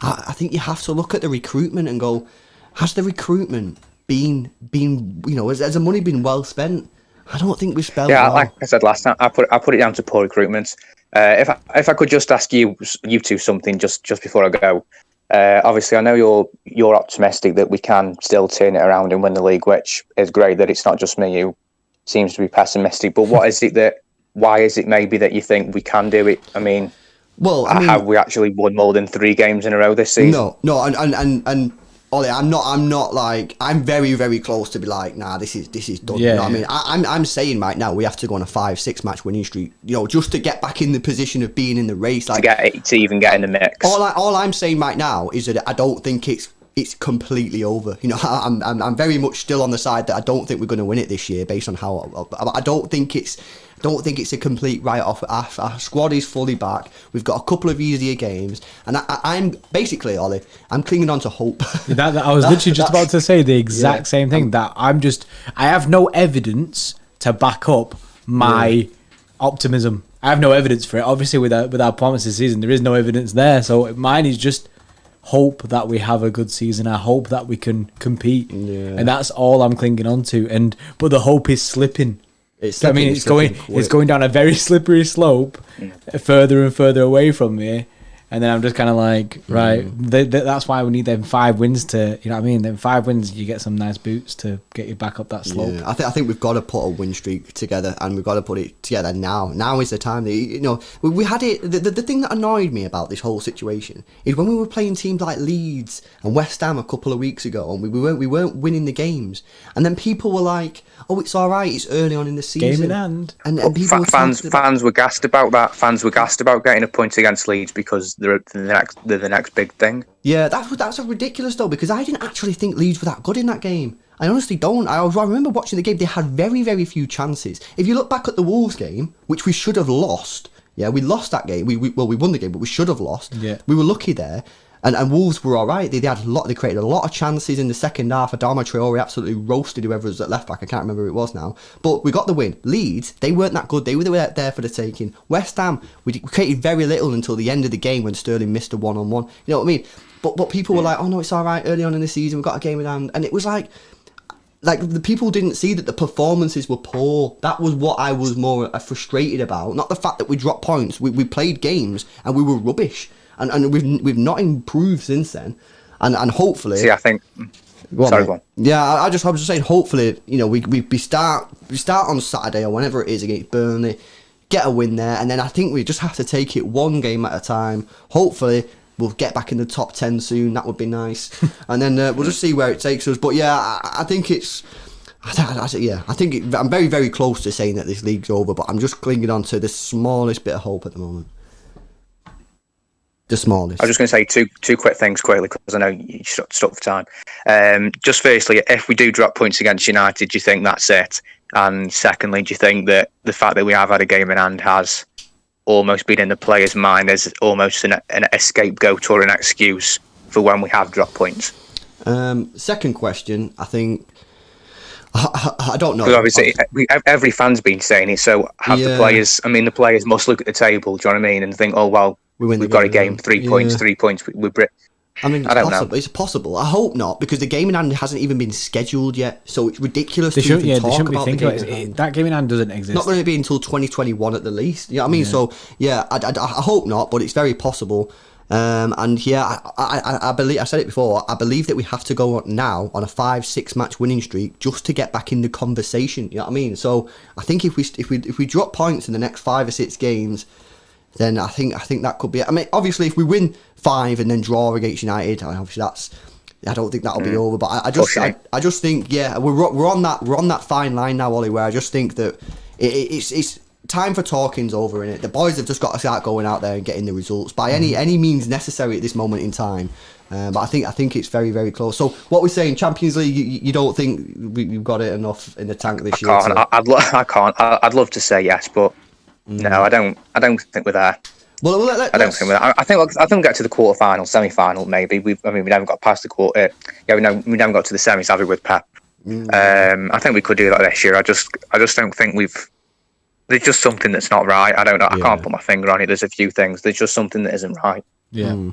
I think you have to look at the recruitment and go, has the recruitment been has the money been well spent? I don't think we've spent well. Like I said last time, I put it down to poor recruitment. If I could just ask you two something just before I go. Obviously, I know you're optimistic that we can still turn it around and win the league, which is great. That it's not just me who seems to be pessimistic. But why is it maybe that you think we can do it? I mean, have we actually won more than 3 games in a row this season? No, and Ollie, I'm very, very close to be like, nah, this is done. Yeah, you know what I mean? I'm saying right now we have to go on a 5-6 match winning streak, just to get back in the position of being in the race. Like, to even get in the mix. All I'm saying right now is that I don't think it's completely over. I'm very much still on the side that I don't think we're going to win it this year based on how I don't think it's a complete write-off. Our squad is fully back. We've got a couple of easier games, and I'm basically, Ollie, I'm clinging on to hope. I was literally just about to say the exact same thing. That I have no evidence to back up my optimism. I have no evidence for it. Obviously, with our performance this season, there is no evidence there. So mine is just hope that we have a good season. I hope that we can compete, and that's all I'm clinging on to. But the hope is slipping. It's going down a very slippery slope, further and further away from me, and then I'm just kind of like, right, that's why we need them 5 wins to, you know what I mean? Them 5 wins, you get some nice boots to get you back up that slope. Yeah, I think we've got to put a win streak together, and we've got to put it together now. Now is the time. We had it. The thing that annoyed me about this whole situation is when we were playing teams like Leeds and West Ham a couple of weeks ago, and we weren't winning the games, and then people were like, "Oh, it's all right. It's early on in the season." Game in hand. And people fans were gassed about that. Fans were gassed about getting a point against Leeds because they're the next big thing. Yeah, that's ridiculous though, because I didn't actually think Leeds were that good in that game. I honestly don't. I remember watching the game. They had very, very few chances. If you look back at the Wolves game, which we should have lost. Yeah, we lost that game. We won the game, but we should have lost. Yeah, we were lucky there. And Wolves were all right. They created a lot of chances in the second half. Adama Traore absolutely roasted whoever was at left back. I can't remember who it was now. But we got the win. Leeds, they weren't that good. They were there for the taking. West Ham, we created very little until the end of the game when Sterling missed a one-on-one. You know what I mean? But people were like, oh no, it's all right. Early on in the season, we've got a game in hand. And it was like the people didn't see that the performances were poor. That was what I was more frustrated about. Not the fact that we dropped points. We played games and we were rubbish. And we've not improved since then, and hopefully. See, I think. Go on. Yeah, I was just saying. Hopefully, we start on Saturday or whenever it is against Burnley, get a win there, and then I think we just have to take it one game at a time. Hopefully, we'll get back in the top 10 soon. That would be nice, and then we'll just see where it takes us. But yeah, I think it's. I'm very, very close to saying that this league's over, but I'm just clinging on to the smallest bit of hope at the moment. The smallest. I was just going to say two quick things quickly because I know you're stuck for time. Just firstly, if we do drop points against United, do you think that's it? And secondly, do you think that the fact that we have had a game in hand has almost been in the players' mind as almost a scapegoat or an excuse for when we have dropped points? Second question, I think. I don't know. Because obviously, every fan's been saying it. So have the players? I mean, the players must look at the table. Do you know what I mean? And think, oh well. We've got a game, 3 points, 3 points. I mean, it's possible. I hope not, because the game in hand hasn't even been scheduled yet, so it's ridiculous to even talk about the game in hand. That game in hand doesn't exist. Not going to be until 2021 at the least. You know what I mean? Yeah. So, yeah, I hope not, but it's very possible. And yeah, I believe, I said it before, I believe that we have to go now on a 5-6 match winning streak just to get back in the conversation. You know what I mean? So I think if we drop points in the next 5 or 6 games, then I think that could be it. I mean, obviously, if we win 5 and then draw against United, obviously I don't think that'll be over. But I just think, yeah, we're on that fine line now, Ollie, where I just think that it's time for talking's over, innit? The boys have just got to start going out there and getting the results by any means necessary at this moment in time. But I think it's very, very close. So what we're saying, Champions League, you don't think we've got it enough in the tank this year? I can't. I'd love to say yes, but no, I don't think we're there. Well, I don't think. I think we'll get to the quarter-final, semi-final, maybe. We never got past the quarter. We never got to the semis, have we, with Pep? I think we could do that this year. I just don't think we've. There's just something that's not right. I don't know. I can't put my finger on it. There's a few things. There's just something that isn't right. Yeah.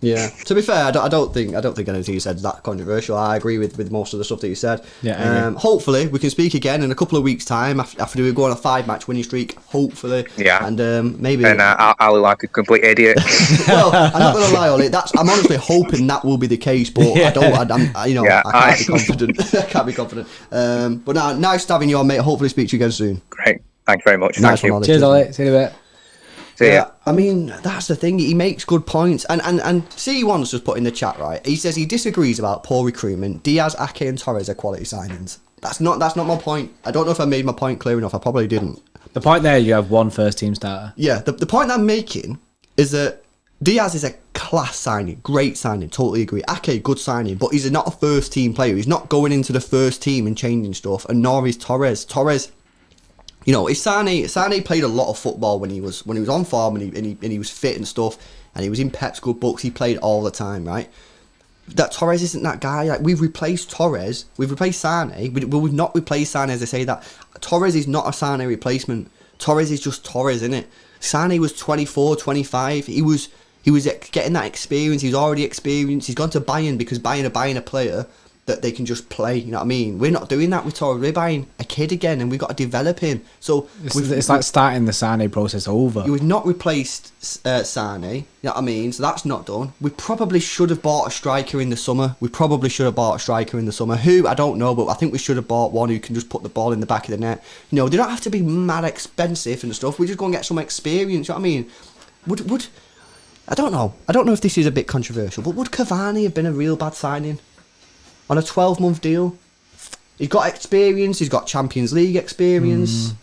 Yeah. To be fair, I don't think anything you said is that controversial. I agree with most of the stuff that you said. Yeah. Hopefully we can speak again in a couple of weeks' time after we go on a 5-match winning streak. Hopefully. Yeah. And maybe. And I'll look like a complete idiot. Well, I'm not gonna lie, Ollie. I'm honestly hoping that will be the case, but I can't be confident. I can't be confident. But now, nice having you on, mate. Hopefully speak to you again soon. Great. Thank you very much. Nice Thank you. one, Ollie. Cheers, Ollie. See you in a bit. I mean, that's the thing. He makes good points. And C1's just put in the chat, right? He says he disagrees about poor recruitment. Diaz, Ake and Torres are quality signings. That's not my point. I don't know if I made my point clear enough. I probably didn't. The point there, you have one first-team starter. Yeah, the point I'm making is that Diaz is a class signing. Great signing. Totally agree. Ake, good signing. But he's not a first-team player. He's not going into the first team and changing stuff. And nor is Torres. You know, Sane played a lot of football when he was on form and he was fit and stuff, and he was in Pep's good books. He played all the time, right? That Torres isn't that guy. Like, we've replaced Torres, we've replaced Sane, but we've not replaced Sane. As I say that, Torres is not a Sane replacement. Torres is just Torres, innit? Sane was 24, 25. He was getting that experience. He was already experienced. He's gone to Bayern because Bayern are buying a player that they can just play, you know what I mean? We're not doing that with Torres. We're buying a kid again, and we've got to develop him. So it's like starting the Sane process over. We've not replaced Sane, you know what I mean? So that's not done. We probably should have bought a striker in the summer. Who, I don't know, but I think we should have bought one who can just put the ball in the back of the net. You know, they don't have to be mad expensive and stuff. We just go and get some experience, you know what I mean? Would I don't know. I don't know if this is a bit controversial, but would Cavani have been a real bad signing? On a 12-month deal, he's got experience. He's got Champions League experience. You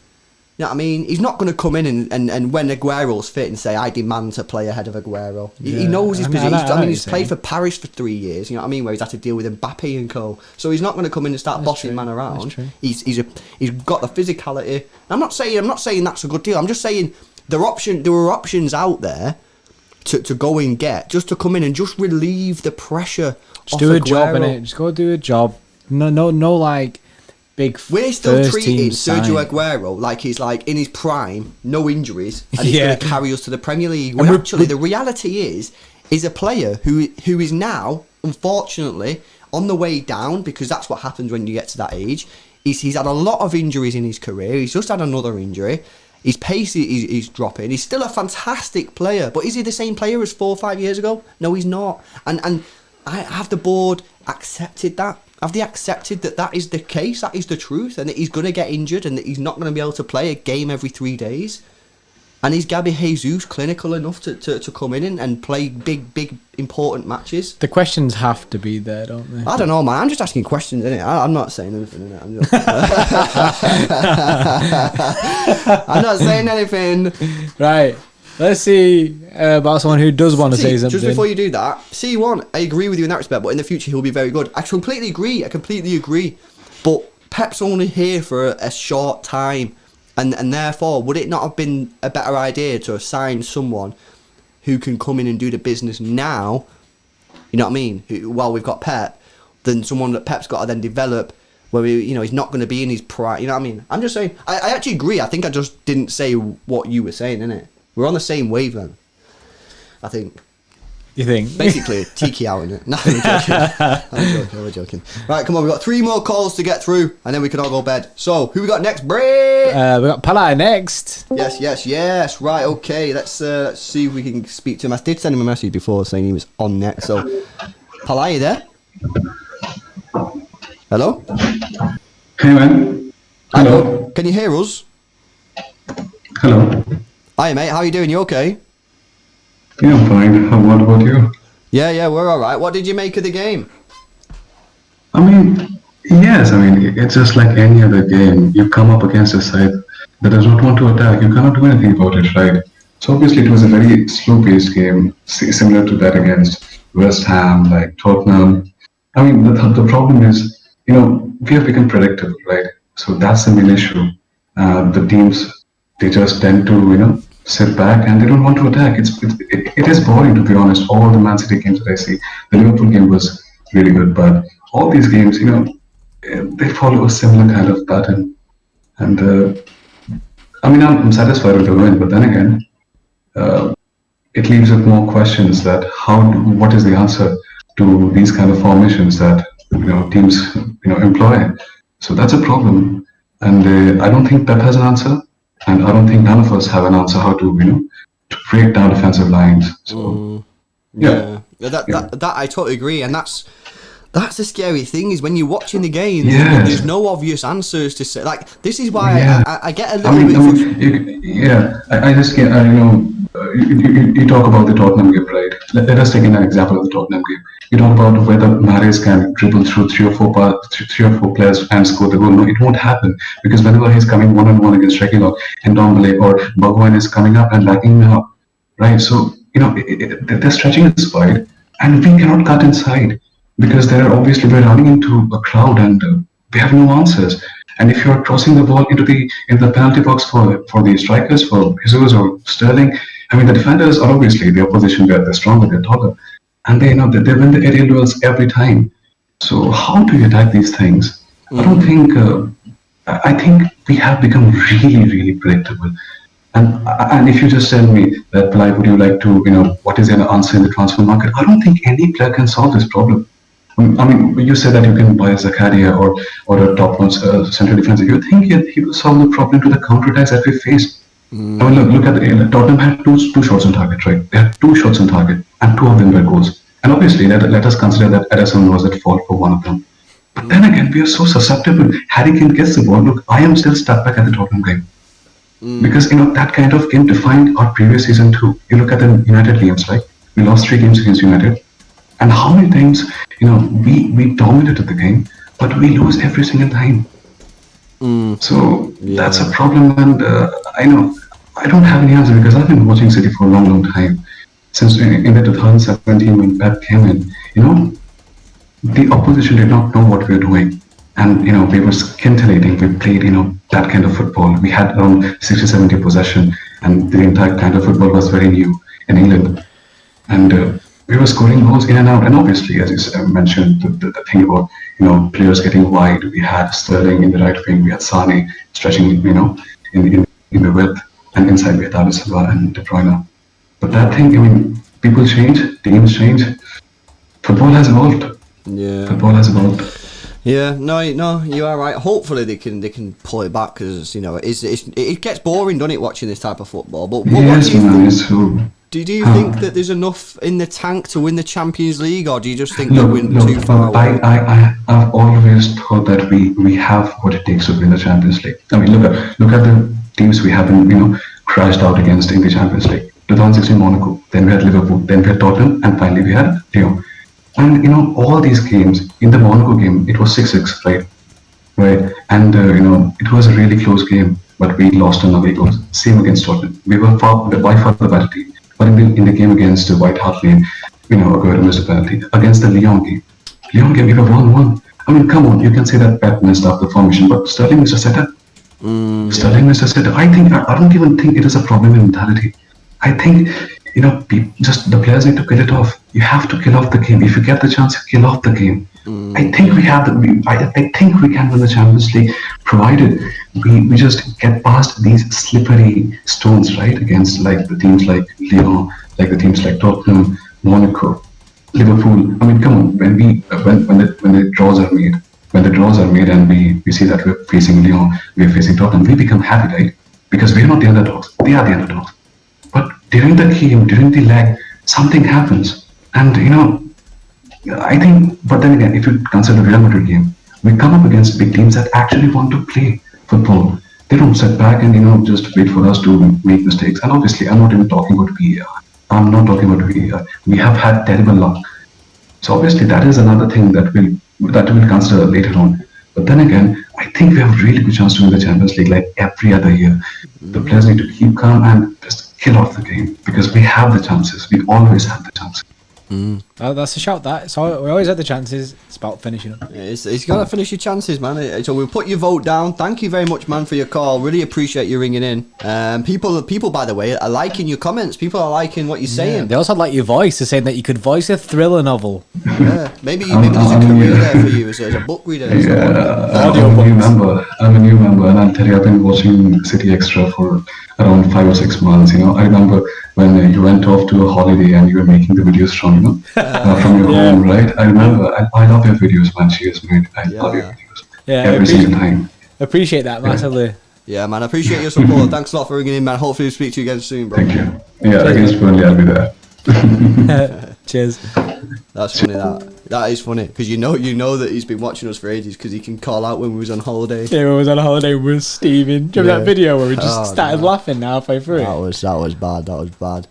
know what I mean? He's not going to come in and when Aguero's fit and say, "I demand to play ahead of Aguero." He knows his position. I mean, he's played for Paris for 3 years. You know what I mean? Where he's had to deal with Mbappe and co. So he's not going to come in and start bossing man around. He's got the physicality. I'm not saying that's a good deal. I'm just saying there were options out there to go and get, just to come in and just relieve the pressure. Just do a job, innit? Just go do a job. No, like big. We're still treating Sergio Aguero like he's like in his prime, no injuries, and he's going to carry us to the Premier League. When actually, the reality is a player who is now, unfortunately, on the way down, because that's what happens when you get to that age. He's had a lot of injuries in his career. He's just had another injury. His pace is dropping. He's still a fantastic player, but is he the same player as 4 or 5 years ago? No, he's not. And have the board accepted that? Have they accepted that is the case, that is the truth, and that he's going to get injured and that he's not going to be able to play a game every 3 days? And is Gabby Jesus clinical enough to come in and play big, important matches? The questions have to be there, don't they? I don't know, man. I'm just asking questions, innit? I'm not saying anything, innit? I'm not saying anything. Right. Let's see about someone who does want to say something. Just before you do that, C1, I agree with you in that respect, but in the future he'll be very good. I completely agree. But Pep's only here for a short time, and therefore, would it not have been a better idea to have signed someone who can come in and do the business now, you know what I mean, while we've got Pep, than someone that Pep's got to then develop, where he's not going to be in his prime, you know what I mean? I'm just saying, I actually agree. I think I just didn't say what you were saying, innit? We're on the same wavelength, I think. You think? Basically, tiki out in it. No, I'm joking. Right, come on, we've got 3 more calls to get through, and then we can all go bed. So, who we got next? Bray! We got Palai next. Yes. Right, okay. Let's see if we can speak to him. I did send him a message before saying he was on next. So, Palai, you there? Hello? Hey, man. Hello. Can you hear us? Hello. Hi, mate. How are you doing? You okay? Yeah, I'm fine. What about you? Yeah, we're all right. What did you make of the game? I mean, yes. I mean, it's just like any other game. You come up against a side that does not want to attack. You cannot do anything about it, right? So obviously, it was a very slow-paced game, similar to that against West Ham, like Tottenham. I mean, the problem is, we have become predictable, right? So that's the main issue. The teams, they just tend to, sit back and they don't want to attack. It is boring, to be honest. All the Man City games that I see, the Liverpool game was really good, but all these games, they follow a similar kind of pattern. And I'm satisfied with the win, but then again, it leaves with more questions that what is the answer to these kind of formations that teams employ. So that's a problem, and I don't think Pep has an answer, and I don't think none of us have an answer how to to break down defensive lines. So that I totally agree, and that's the scary thing is when you're watching the game, there's no obvious answers to say. Like, this is why I get a little bit. I just get you talk about the Tottenham game, right? Let us take an example of the Tottenham game. You talk about whether Mahrez can dribble through three or four players and score the goal. No, it won't happen, because whenever he's coming one-on-one against Reguilon and Ndombele or Bowen is coming up and backing him up, right? So they're stretching it wide, and we cannot cut inside because we're running into a crowd and we have no answers. And if you're crossing the ball into the penalty box for the strikers, for Jesus or Sterling, the defenders are obviously the opposition. They're stronger, they're taller, and they win the aerial duels every time. So how do you attack these things? I don't think. I think we have become really, really predictable. And if you just tell me that, like, would you like to, what is your answer in the transfer market? I don't think any player can solve this problem. You said that you can buy Zakaria or a top-notch central defensive. You think he will solve the problem to the counter-attacks that we face? Look at Tottenham had two shots on target, right? They had 2 shots on target, and 2 of them were goals. And obviously, let us consider that Ederson was at fault for one of them. But then again, we are so susceptible. Harry Kane gets the ball. Look, I am still stuck back at the Tottenham game. Because that kind of game defined our previous season too. You look at the United games, right? We lost 3 games against United. And how many times, we dominated the game, but we lose every single time. So that's a problem, and I don't have any answer because I've been watching City for a long, long time. Since in the 2017 when Pep came in, the opposition did not know what we were doing. And, we were scintillating. We played, that kind of football. We had around 60-70 possession, and the entire kind of football was very new in England. And we were scoring goals in and out. And obviously, as you mentioned, the thing about, players getting wide. We had Sterling in the right wing. We had Sane stretching, in the width. And inside we had David Silva and De Bruyne. But that thing, people change, teams change. Football has evolved. Football has evolved. Yeah, no, you are right. Hopefully they can pull it back because it gets boring, doesn't it, watching this type of football? But do you think that there's enough in the tank to win the Champions League, or do you just think they'll win too far away? I've always thought that we have what it takes to win the Champions League. Look at the teams we have crashed out against in the Champions League. 2016 Monaco, then we had Liverpool, then we had Tottenham, and finally we had Lyon. And all these games, in the Monaco game, it was 6-6, right? And it was a really close game, but we lost on away goals. Same against Tottenham. We were by far the better team. But in the game against White Hart Lane, Aguero missed a penalty. Against the Lyon game, we were 1-1. Come on, you can say that Pep messed up the formation, but Sterling missed a setup. Sterling missed a setup. I don't even think it is a problem in mentality. I think just the players need to kill it off. You have to kill off the game. If you get the chance, you kill off the game. I think we have I think we can win the Champions League, provided we just get past these slippery stones, right? Against the teams like Lyon, the teams like Tottenham, Monaco, Liverpool. Come on, when the draws are made, and we see that we're facing Lyon, we're facing Tottenham, we become happy, right? Because we're not the underdogs. They are the underdogs. But during the game, during the leg, something happens. And, I think, but then again, if you consider the Real Madrid game, we come up against big teams that actually want to play football. They don't sit back and, just wait for us to make mistakes. And obviously, I'm not even talking about VAR. I'm not talking about VAR. We have had terrible luck. So obviously, that is another thing that we'll consider later on. But then again, I think we have a really good chance to win the Champions League like every other year. The players need to keep calm and just kill off the game because we have the chances. We always have the chances. That's a shout. So we always had the chances. It's about finishing them. It's got to finish your chances, man. So we'll put your vote down. Thank you very much, man, for your call. Really appreciate you ringing in. People, by the way, are liking your comments. People are liking what you're saying. They also like your voice. They're saying that you could voice a thriller novel. Yeah, maybe there's a career there for you as a book reader. I'm a new member, and I'll tell you, I've been watching City Extra for around 5 or 6 months. I remember when you went off to a holiday and you were making the videos from from your home, right? I remember. I love your videos, man. Cheers, mate. I love your videos. Every single time. Appreciate that massively. Yeah, man. I appreciate your support. Thanks a lot for ringing in, man. Hopefully we'll speak to you again soon, bro. Thank you. Yeah, against Burnley, I'll be there. Cheers. That's funny. That is funny because you know that he's been watching us for ages because he can call out when we was on holiday. Yeah, when we was on holiday with Steven. Do you remember that video where we just started laughing halfway through? That was bad.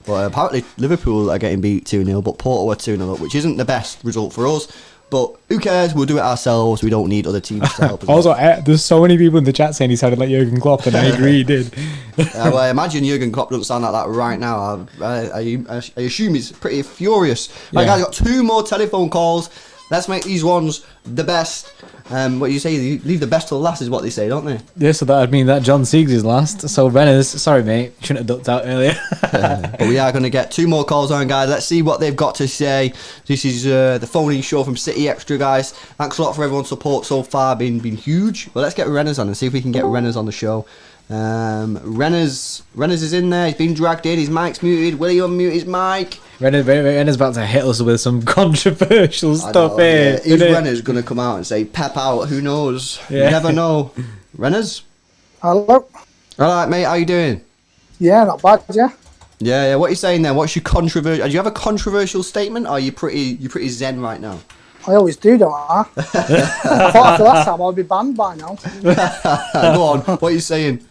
But apparently Liverpool are getting beat 2-0, but Porto are 2-0 up, which isn't the best result for us. But who cares? We'll do it ourselves. We don't need other teams to help us. Also, there's so many people in the chat saying he sounded like Jurgen Klopp, and I agree he did. Well, I imagine Jurgen Klopp doesn't sound like that right now. I assume he's pretty furious. Right, guys, got 2 more telephone calls. Let's make these ones the best. What you say, you leave the best to the last is what they say, don't they? Yeah, so that would mean that John Siegs is last. So Rena's, sorry mate, shouldn't have ducked out earlier. But we are going to get 2 more calls on, guys. Let's see what they've got to say. This is the phone-in show from City Extra, guys. Thanks a lot for everyone's support so far, been huge. Well, let's get Rena's on and see if we can get Rena's on the show. Rena's is in there. He's been dragged in. His mic's muted. Will he unmute his mic? Rena's about to hit us with some controversial stuff here. Is Rena's going to come out and say Pep out? Who knows? You never know. Rena's? Hello. Alright, mate, how you doing? Yeah, not bad, yeah. Yeah, what are you saying then? What's your controversial? Do you have a controversial statement, or are you pretty zen right now? I always do, don't I? I thought after last time I'd be banned by now. Go on, what are you saying?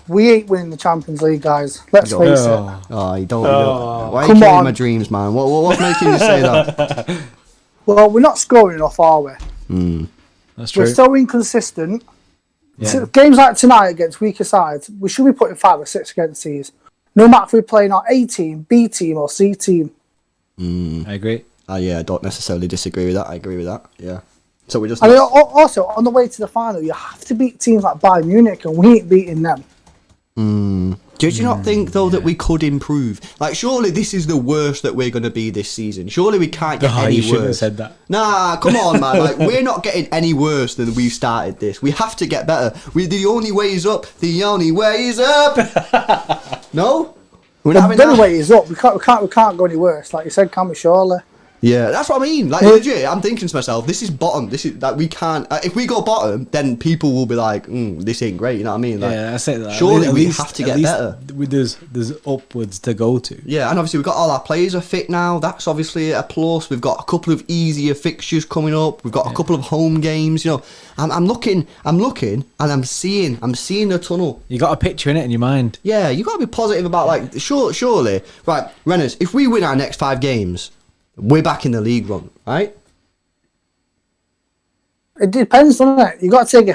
We ain't winning the Champions League, guys. Let's face it. Oh, you don't. Why are you killing my dreams, man? What's making you say that? Well, we're not scoring enough, are we? That's true. We're so inconsistent. Yeah. Games like tonight against weaker sides, we should be putting 5 or 6 against these. No matter if we're playing our A team, B team, or C team. I agree. Yeah, I don't necessarily disagree with that. I agree with that. Yeah. So we just. I mean, also on the way to the final, you have to beat teams like Bayern Munich, and we ain't beating them. Did you not think though that we could improve? Like, surely this is the worst that we're going to be this season. Surely we can't get any you worse. shouldn't have said that. Nah, come on, man. Like, we're not getting any worse than we started this. We have to get better. The only way is up. The only way is up. No, we're not having the that. only way is up. We can't go any worse. Like you said, can we? Surely. Yeah, that's what I mean. Like, legit, I'm thinking to myself, this is bottom. This is like we can't. If we go bottom, then people will be like, "This ain't great." You know what I mean? Like, Yeah, I say that. Surely At we least- have to at get least better. There's upwards to go to. Yeah, and obviously we've got all our players are fit now. That's obviously a plus. We've got a couple of easier fixtures coming up. We've got a couple of home games. You know, I'm looking, and I'm seeing the tunnel. You got a picture in it in your mind. Yeah, you got to be positive about like surely. Right, Renners, if we win our next 5 games, we're back in the league run, right? It depends, doesn't it? You got to take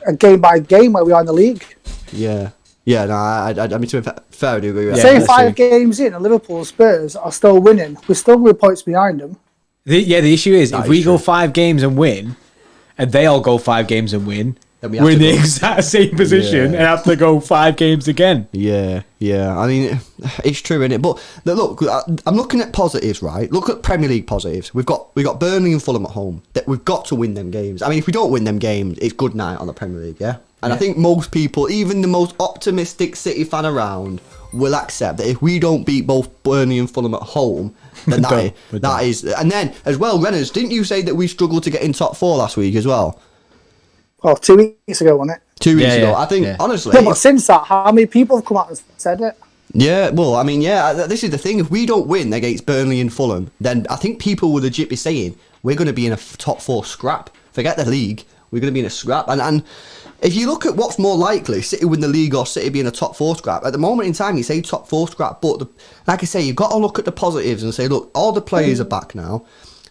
a game by game where we are in the league. Yeah. Yeah, no, I mean, to be fair, I do agree with that. Say 5 games in, and Liverpool and Spurs are still winning. We're still with points behind them. The issue is, if we go 5 games and win, and they all go 5 games and win, we're in the exact same position and have to go 5 games again. Yeah. I mean, it's true, isn't it? But look, I'm looking at positives, right? Look at Premier League positives. We've got Burnley and Fulham at home. We've got to win them games. I mean, if we don't win them games, it's good night on the Premier League, yeah? And I think most people, even the most optimistic City fan around, will accept that if we don't beat both Burnley and Fulham at home, then that is. And then, as well, Renners, didn't you say that we struggled to get in top 4 last week as well? Well, 2 weeks ago, wasn't it? 2 weeks ago. I think, honestly. Yeah, but since that, how many people have come out and said it? Yeah, well, I mean, this is the thing. If we don't win against Burnley and Fulham, then I think people will legit be saying we're going to be in a top 4 scrap. Forget the league. We're going to be in a scrap. And if you look at what's more likely, City win the league or City be in a top 4 scrap, at the moment in time, you say top 4 scrap. But like I say, you've got to look at the positives and say, look, all the players are back now.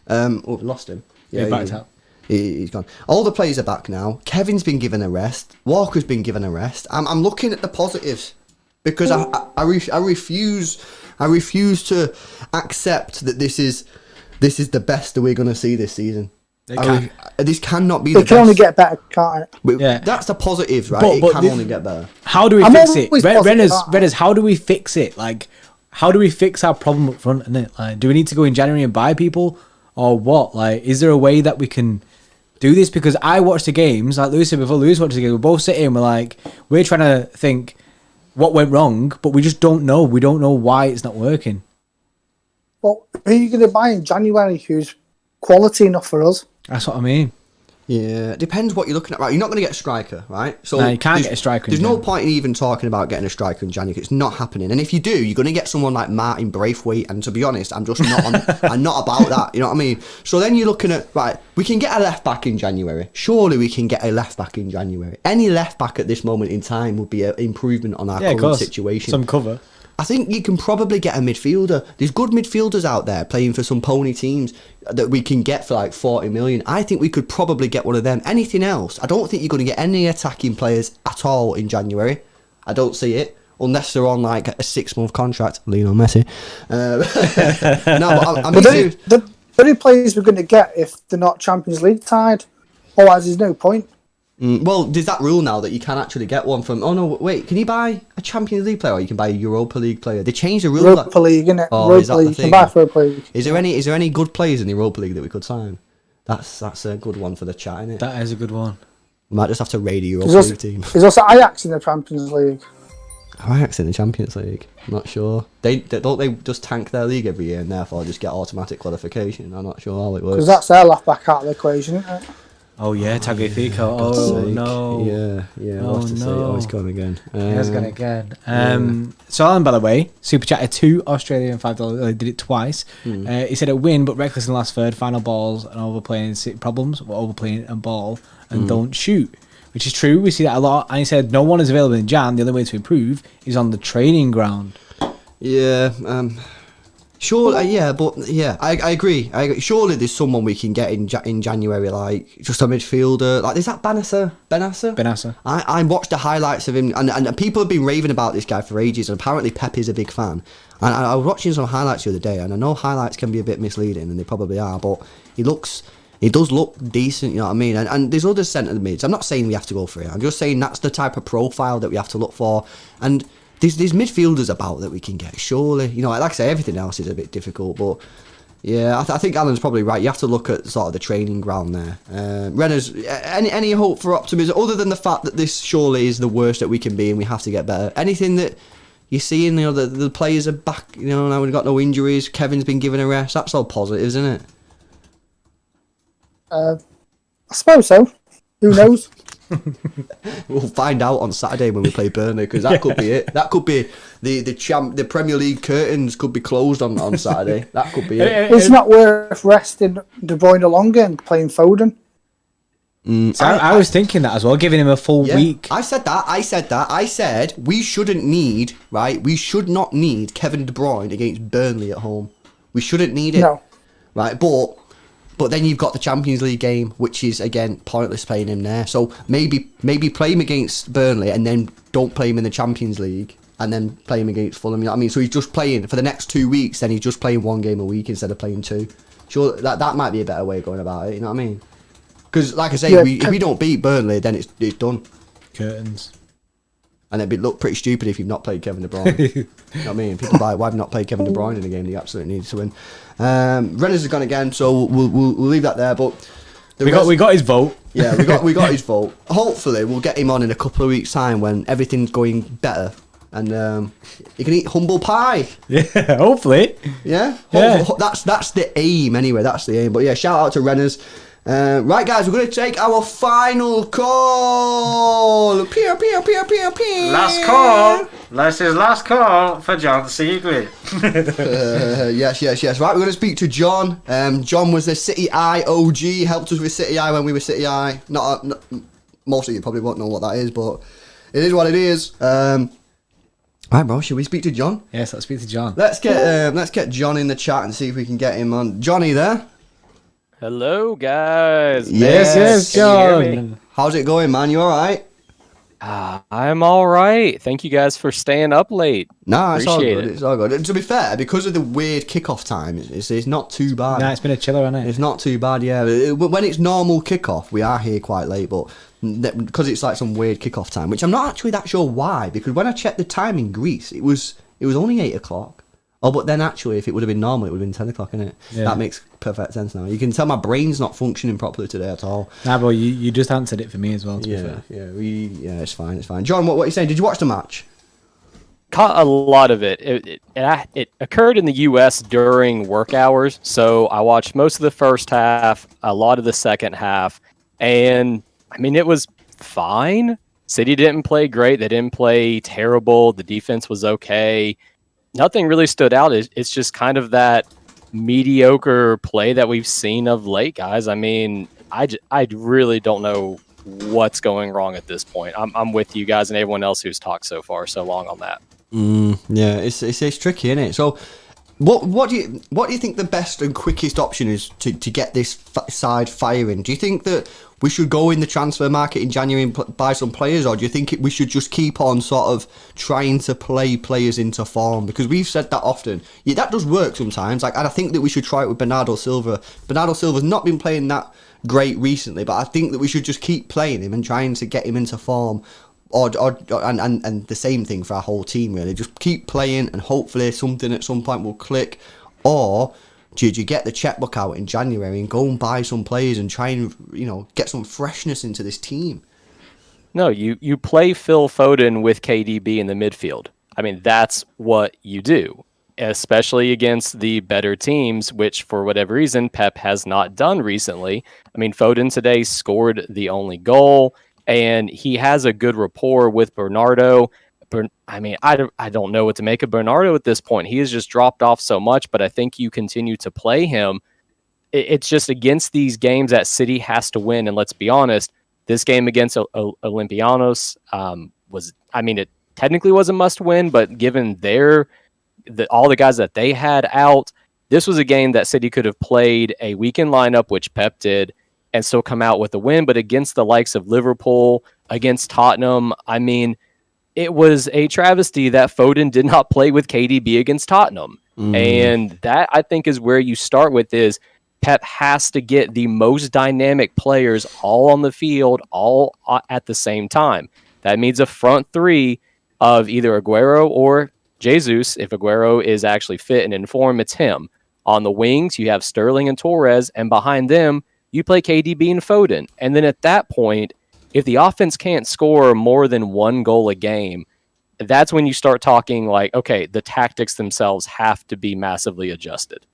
We've lost him. Yeah, backed out. He's gone. All the players are back now. Kevin's been given a rest. Walker's been given a rest. I'm looking at the positives because I refuse I refuse to accept that this is the best that we're going to see this season. This cannot be the best. It can only get better, can't it? Yeah. That's the positives, right? It can only get better. How do we fix it? Rena's, how do we fix it? Like, how do we fix our problem up front? Like, do we need to go in January and buy people? Or what? Like, is there a way that we can do this? Because I watched the games, like Lewis said before, Lewis watched the game, we're both sitting and we're trying to think what went wrong, but we just don't know. We don't know why it's not working. Well, who are you going to buy in January who's quality enough for us? That's what I mean. Yeah, it depends what you're looking at. Right, you're not going to get a striker, right? So no, you can't get a striker. There's no point in even talking about getting a striker in January. It's not happening. And if you do, you're going to get someone like Martin Braithwaite. And to be honest, I'm just not. I'm not about that. You know what I mean? So then you're looking at we can get a left back in January. Surely we can get a left back in January. Any left back at this moment in time would be an improvement on our current situation. Some cover. I think you can probably get a midfielder. There's good midfielders out there playing for some pony teams that we can get for like 40 million. I think we could probably get one of them. Anything else? I don't think you're going to get any attacking players at all in January. I don't see it. Unless they're on like a 6-month contract. Lionel Messi. No, but I mean... the only players we're going to get if they're not Champions League tied. Otherwise, there's no point. Well, there's that rule now that you can actually get one from... Oh, no, wait. Can you buy a Champions League player or you can buy a Europa League player? They changed the rule. Europa League, innit? Oh, Europa League. You can buy for Europa League. Is there any good players in the Europa League that we could sign? That's a good one for the chat, innit? That is a good one. We might just have to raid a Europa League team. There's also Ajax in the Champions League. Ajax in the Champions League? I'm not sure. Don't they just tank their league every year and therefore just get automatic qualification? I'm not sure how it works. Because that's their left back out of the equation, isn't it? Oh yeah, Tagliafico. Oh no. Yeah. Oh no. He's gone again. He has gone again. So Alan, by the way, super chatted $2 Australian $5. Did it twice. He said a win, but reckless in the last third. Final balls and overplaying problems. Overplaying and ball and don't shoot, which is true. We see that a lot. And he said no one is available in Jan. The only way to improve is on the training ground. Yeah. Sure, I agree. Surely there's someone we can get in January, like just a midfielder. Like, is that Benasser? I watched the highlights of him, and people have been raving about this guy for ages, and apparently Pep is a big fan. And I was watching some highlights the other day, and I know highlights can be a bit misleading, and they probably are, but he does look decent, you know what I mean? And there's other centre mids. I'm not saying we have to go for it. I'm just saying that's the type of profile that we have to look for. And there's midfielders about that we can get, surely. You know, like I say, everything else is a bit difficult, but yeah, I think Alan's probably right. You have to look at sort of the training ground there. Rena's, any hope for optimism, other than the fact that this surely is the worst that we can be and we have to get better? Anything that you're seeing, you know, the players are back, you know, now we've got no injuries, Kevin's been given a rest, that's all positive, isn't it? I suppose so. Who knows? We'll find out on Saturday when we play Burnley, because that could be it. That could be the Premier League curtains could be closed on Saturday. That could be it. It's not worth resting De Bruyne longer and playing Foden. So I was thinking that as well, giving him a full week. I said that. I said we shouldn't need, right? We should not need Kevin De Bruyne against Burnley at home. We shouldn't need it. No. Right, but then you've got the Champions League game, which is, again, pointless playing him there. So maybe play him against Burnley and then don't play him in the Champions League and then play him against Fulham. You know what I mean? So he's just playing for the next 2 weeks, then he's just playing one game a week instead of playing two. Sure, that might be a better way of going about it, you know what I mean? Because, like I say, if we don't beat Burnley, then it's done. Curtains. And it'd look pretty stupid if you've not played Kevin De Bruyne. You know what I mean? People like, why have you not played Kevin De Bruyne in a game that you absolutely need to win? Rena's has gone again, so we'll leave that there. But we got his vote. Yeah, we got his vote. Hopefully, we'll get him on in a couple of weeks' time when everything's going better, and he can eat humble pie. Yeah, hopefully. Yeah. That's the aim anyway. That's the aim. But yeah, shout out to Rena's. Right, guys, we're going to take our final call. Pew, pew, pew, pew, pew. Last call. This is last call for John Seagley. Yes. Right, we're going to speak to John. John was the City Eye OG, helped us with City Eye when we were City Eye. Not most of you probably won't know what that is, but it is what it is. Right, bro, should we speak to John? Yes, let's speak to John. Let's get John in the chat and see if we can get him on. Johnny there? Hello, guys. Yes, John. How's it going, man? You all right? I'm all right. Thank you guys for staying up late. No, it's all Appreciate good. it. It's all good. And to be fair, because of the weird kickoff time, it's not too bad. No, it's been a chiller, hasn't it? It's not too bad, yeah. When it's normal kickoff, we are here quite late, but because it's like some weird kickoff time, which I'm not actually that sure why, because when I checked the time in Greece, it was only 8 o'clock. Oh, but then actually, if it would have been normal, it would have been 10 o'clock, innit? Yeah. That makes perfect sense now. You can tell my brain's not functioning properly today at all. Nah, but you just answered it for me as well, to be fair. Yeah, it's fine, it's fine. John, what are you saying? Did you watch the match? Caught a lot of it. It occurred in the U.S. during work hours, so I watched most of the first half, a lot of the second half, and I mean, it was fine. City didn't play great. They didn't play terrible. The defense was okay. Nothing really stood out. It's just kind of that mediocre play that we've seen of late, guys. I mean, I really don't know what's going wrong at this point. I'm with you guys and everyone else who's talked so far so long on that. Yeah, it's tricky, isn't it? So, what do you think the best and quickest option is to get this side firing? Do you think that we should go in the transfer market in January and buy some players, or do you think we should just keep on sort of trying to play players into form? Because we've said that often. Yeah, that does work sometimes. Like, and I think that we should try it with Bernardo Silva. Bernardo Silva's not been playing that great recently, but I think that we should just keep playing him and trying to get him into form. And the same thing for our whole team, really. Just keep playing and hopefully something at some point will click. Or did you get the checkbook out in January and go and buy some players and try and, get some freshness into this team? No, you play Phil Foden with KDB in the midfield. I mean, that's what you do, especially against the better teams, which for whatever reason Pep has not done recently. I mean, Foden today scored the only goal, and he has a good rapport with Bernardo. I mean, I don't know what to make of Bernardo at this point. He has just dropped off so much, but I think you continue to play him. It's just against these games that City has to win, and let's be honest, this game against Olympiacos it technically was a must-win, but given all the guys that they had out, this was a game that City could have played a weekend lineup, which Pep did, and still come out with a win. But against the likes of Liverpool, against Tottenham, I mean, it was a travesty that Foden did not play with KDB against Tottenham. And that, I think, is where you start with is Pep has to get the most dynamic players all on the field, all at the same time. That means a front three of either Aguero or Jesus. If Aguero is actually fit and in form, it's him. On the wings, you have Sterling and Torres, and behind them, you play KDB and Foden. And then at that point, if the offense can't score more than one goal a game, that's when you start talking like, okay, the tactics themselves have to be massively adjusted.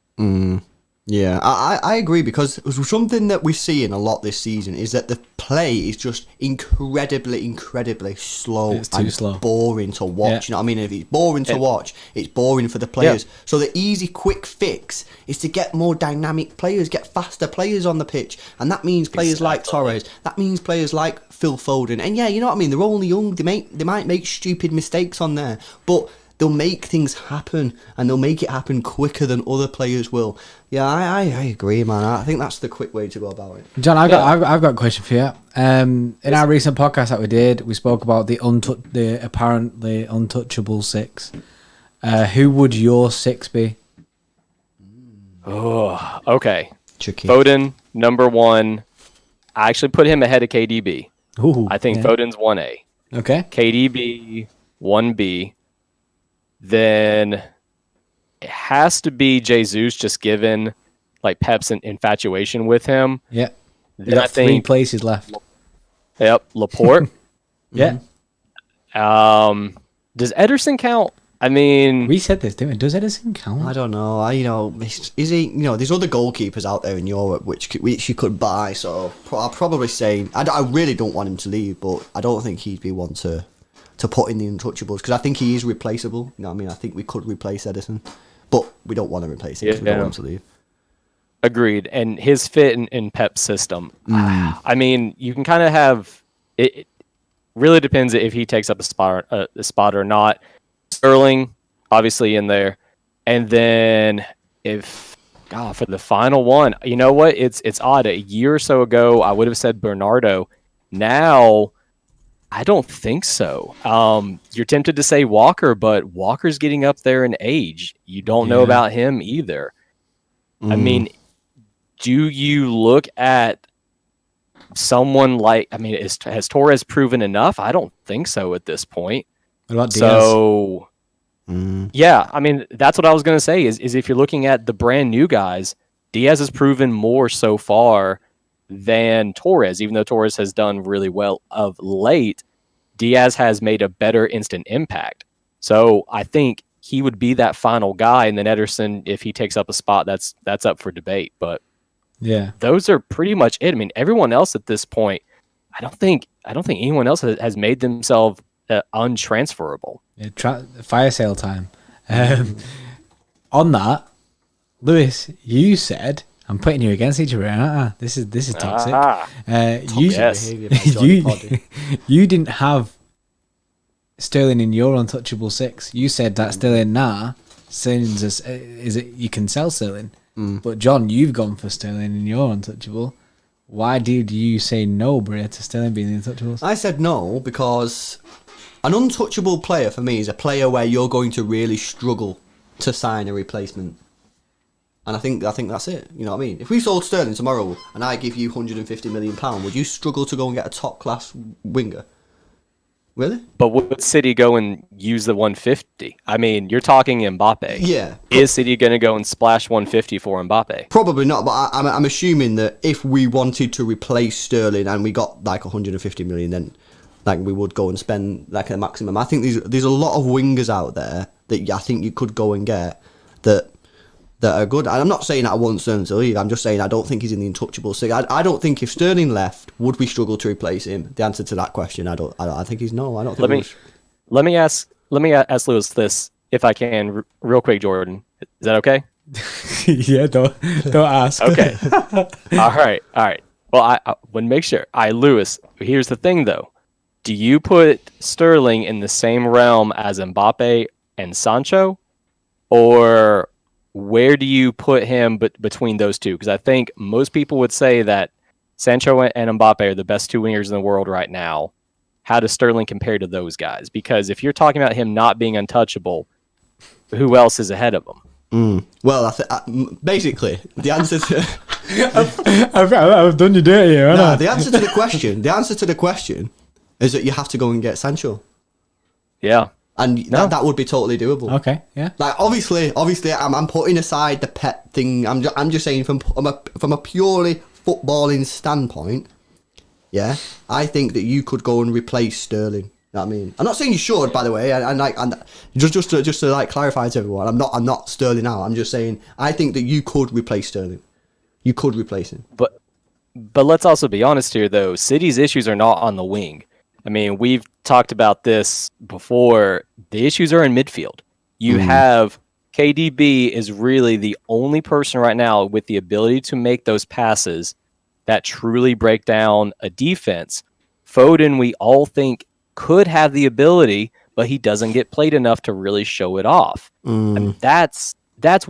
Yeah, I agree, because something that we're seeing a lot this season is that the play is just incredibly slow. It's too slow. Boring to watch. Yeah. You know what I mean? If it's boring to watch, it's boring for the players. Yeah. So the easy, quick fix is to get more dynamic players, get faster players on the pitch. And that means players like Torres. That means players like Phil Foden. And yeah, you know what I mean? They're only young. They might make stupid mistakes on there. But they'll make things happen, and they'll make it happen quicker than other players will. Yeah, I agree, man. I think that's the quick way to go about it. John, I've got a question for you. In our recent podcast that we did, we spoke about the apparently untouchable six. Who would your six be? Oh, okay. Tricky. Foden, number one. I actually put him ahead of KDB. Ooh, I think Foden's 1A. Okay. KDB, 1B. Then it has to be Jesus, just given like Pep's infatuation with him. Yeah. Then I think 3 places left. Yep, Laporte. Yeah. Does Ederson count? I mean, we said this, didn't we? Does Ederson count? I don't know. Is he? There's other goalkeepers out there in Europe which you could buy. So I'll probably say I really don't want him to leave, but I don't think he'd be one to put in the untouchables, because I think he is replaceable. You know what I mean? I think we could replace Ederson, but we don't want to replace him because we don't want him to leave. Agreed. And his fit in Pep's system. I mean, you can kind of have it. Really depends if he takes up a spot or not. Sterling, obviously in there, and then for the final one, you know what? It's odd. A year or so ago, I would have said Bernardo. Now, I don't think so. You're tempted to say Walker, but Walker's getting up there in age. You don't know about him either. I mean, do you look at someone like, has Torres proven enough? I don't think so at this point. What about Diaz? So, yeah, I mean, that's what I was going to say is if you're looking at the brand new guys, Diaz has proven more so far than Torres, even though Torres has done really well of late. Diaz has made a better instant impact. So I think he would be that final guy, and then Ederson, if he takes up a spot, that's up for debate. But yeah, those are pretty much it. I mean, everyone else at this point, I don't think anyone else has made themselves untransferable. Yeah, fire sale time. On that, Lewis, you said, I'm putting you against each other. This is toxic. You didn't have Sterling in your untouchable 6. You said that Sterling Sterling's you can sell Sterling. But John, you've gone for Sterling in your untouchable. Why did you say no, Bria, to Sterling being the untouchables? I said no because an untouchable player for me is a player where you're going to really struggle to sign a replacement. And I think that's it. You know what I mean? If we sold Sterling tomorrow and I give you £150 million, would you struggle to go and get a top class winger? Really? But would City go and use the 150? I mean, you're talking Mbappe. Yeah. Is City going to go and splash 150 for Mbappe? Probably not, but I'm assuming that if we wanted to replace Sterling and we got like 150 million, then like we would go and spend like a maximum. I think there's a lot of wingers out there that I think you could go and get that are good. And I'm not saying that I want Sterling to leave. I'm just saying I don't think he's in the untouchable six. I don't think if Sterling left, would we struggle to replace him? The answer to that question, I think he's no. I don't think. Let me ask Lewis this, if I can, real quick, Jordan. Is that okay? Yeah, don't ask. Okay. All right. Well, I want to make sure. Lewis, here's the thing though. Do you put Sterling in the same realm as Mbappe and Sancho, or where do you put him between those two? Because I think most people would say that Sancho and Mbappe are the best two wingers in the world right now. How does Sterling compare to those guys? Because if you're talking about him not being untouchable, who else is ahead of him? Well, basically, the answer to I've done you dirty here, haven't I? The answer to the question is that you have to go and get Sancho. Yeah. And that would be totally doable. Okay, yeah. Like obviously, I'm putting aside the pet thing. I'm just saying from a purely footballing standpoint. Yeah, I think that you could go and replace Sterling. You know what I mean? I'm not saying you should, by the way. And just to like clarify to everyone, I'm not Sterling out. I'm just saying I think that you could replace Sterling. You could replace him. But let's also be honest here, though. City's issues are not on the wing. I mean, we've talked about this before. The issues are in midfield. You have KDB is really the only person right now with the ability to make those passes that truly break down a defense. Foden, we all think, could have the ability, but he doesn't get played enough to really show it off. And that's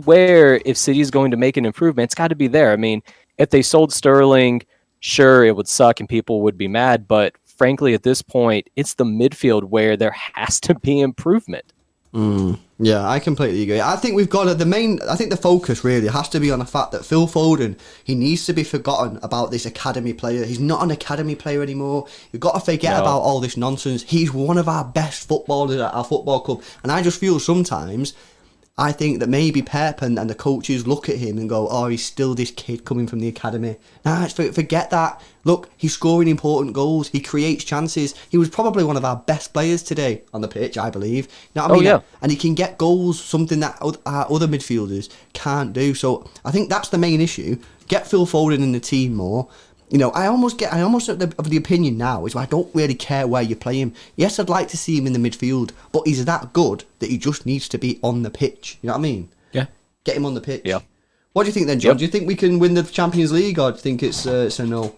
where, if City's going to make an improvement, it's got to be there. I mean, if they sold Sterling, sure, it would suck and people would be mad, but frankly, at this point, it's the midfield where there has to be improvement. Yeah, I completely agree. I think we've got I think the focus really has to be on the fact that Phil Foden, he needs to be forgotten about this academy player. He's not an academy player anymore. You've got to forget about all this nonsense. He's one of our best footballers at our football club. And I just feel sometimes, I think that maybe Pep and the coaches look at him and go, oh, he's still this kid coming from the academy. Nah, forget that. Look, he's scoring important goals. He creates chances. He was probably one of our best players today on the pitch, I believe. You know what I mean? Yeah. And he can get goals, something that our other midfielders can't do. So I think that's the main issue. Get Phil Foden in the team more. You know, I almost of the opinion now is I don't really care where you play him. Yes, I'd like to see him in the midfield, but he's that good that he just needs to be on the pitch. You know what I mean? Yeah. Get him on the pitch. Yeah. What do you think then, John? Do you think we can win the Champions League, or do you think it's a no?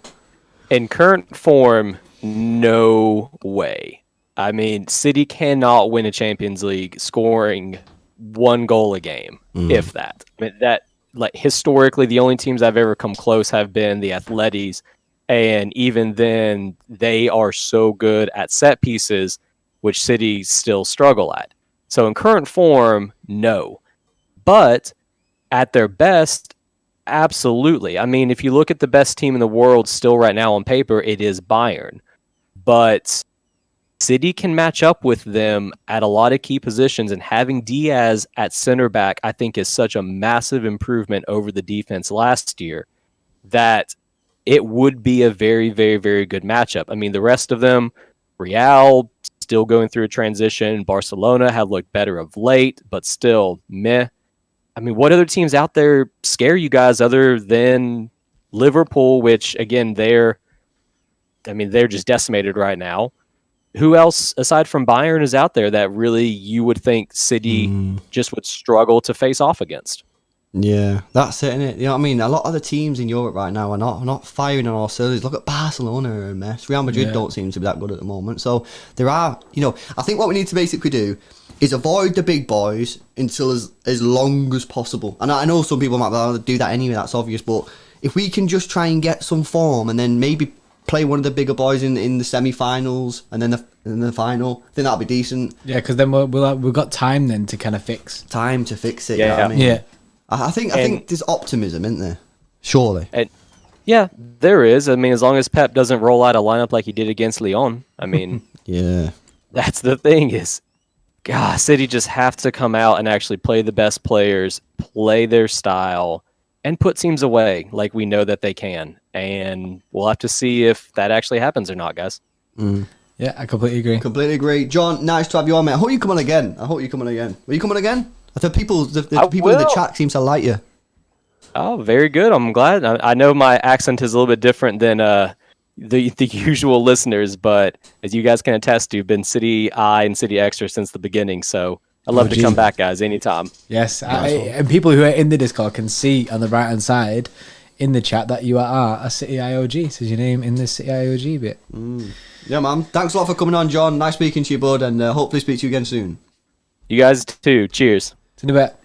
In current form, no way. I mean, City cannot win a Champions League scoring one goal a game, if that. I mean, that. Like historically, the only teams I've ever come close have been the Athletics And even then, they are so good at set pieces, which City still struggle at. So in current form, no. But at their best, absolutely. I mean, if you look at the best team in the world still right now on paper, it is Bayern. But City can match up with them at a lot of key positions, and having Diaz at center back, I think, is such a massive improvement over the defense last year that it would be a very, very, very good matchup. I mean, the rest of them, Real, still going through a transition. Barcelona have looked better of late, but still, meh. I mean, what other teams out there scare you guys other than Liverpool, which, again, they're just decimated right now. Who else, aside from Bayern, is out there that really you would think City just would struggle to face off against? Yeah, that's it, innit? You know what I mean? A lot of the teams in Europe right now are not firing on all cylinders. Look at Barcelona, are a mess. Real Madrid don't seem to be that good at the moment. So there are, I think what we need to basically do is avoid the big boys until as long as possible. And I know some people might be able to do that anyway, that's obvious, but if we can just try and get some form and then maybe play one of the bigger boys in the semi-finals and then the final, I think that'll be decent. Yeah, because then we've got time then to kind of fix. Time to fix it, Yeah, you know what I mean? yeah. I think there's optimism, isn't there? Surely. Yeah, there is. I mean, as long as Pep doesn't roll out a lineup like he did against Lyon, I mean, yeah, that's the thing is, God, City just have to come out and actually play the best players, play their style, and put teams away like we know that they can. And we'll have to see if that actually happens or not, guys. Yeah, I completely agree. Completely agree. John, nice to have you on, mate. I hope you come on again. Will you come on again? I think the people in the chat seem to like you. Oh, very good. I'm glad. I know my accent is a little bit different than the usual listeners, but as you guys can attest to, you've been City I and City Extra since the beginning. So I'd love to come back, guys, anytime. Yes, and people who are in the Discord can see on the right hand side in the chat that you are a City IOG. Says your name in the City IOG bit. Yeah, man. Thanks a lot for coming on, John. Nice speaking to you, bud, and hopefully speak to you again soon. You guys too. Cheers. See you in a bit.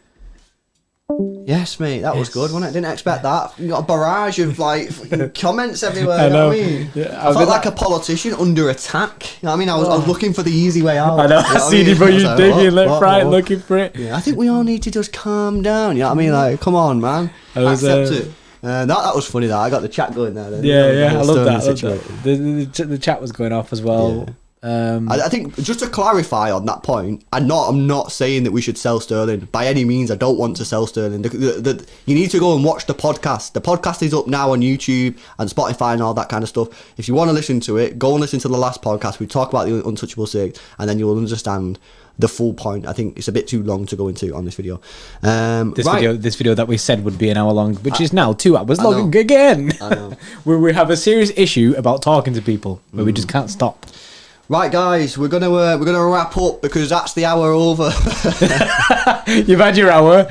Yes, mate, that was good, wasn't it? Didn't expect that. You got a barrage of fucking comments everywhere. I You know know. what I mean? Yeah, I felt like a politician under attack. You know what I mean? I was looking for the easy way out. I know. You know I what I seen mean? you, but I was you like, digging left, what, right, what? looking for it. Yeah, I think we all need to just calm down. You know what I mean? Like, come on, man. Accept it. That was funny. That I got the chat going there. Then. Yeah, I love that. Situation. The chat was going off as well. I think just to clarify on that point, I'm not saying that we should sell Sterling by any means. I don't want to sell Sterling. You need to go and watch the podcast. The podcast is up now on YouTube and Spotify and all that kind of stuff. If you want to listen to it, go and listen to the last podcast. We talk about the Untouchable Six, and then you will understand the full point. I think it's a bit too long to go into on this video. This video that we said would be an hour long, which is now 2 hours long again. I know. Where we have a serious issue about talking to people where we just can't stop. Right, guys, we're gonna wrap up because that's the hour over. You've had your hour.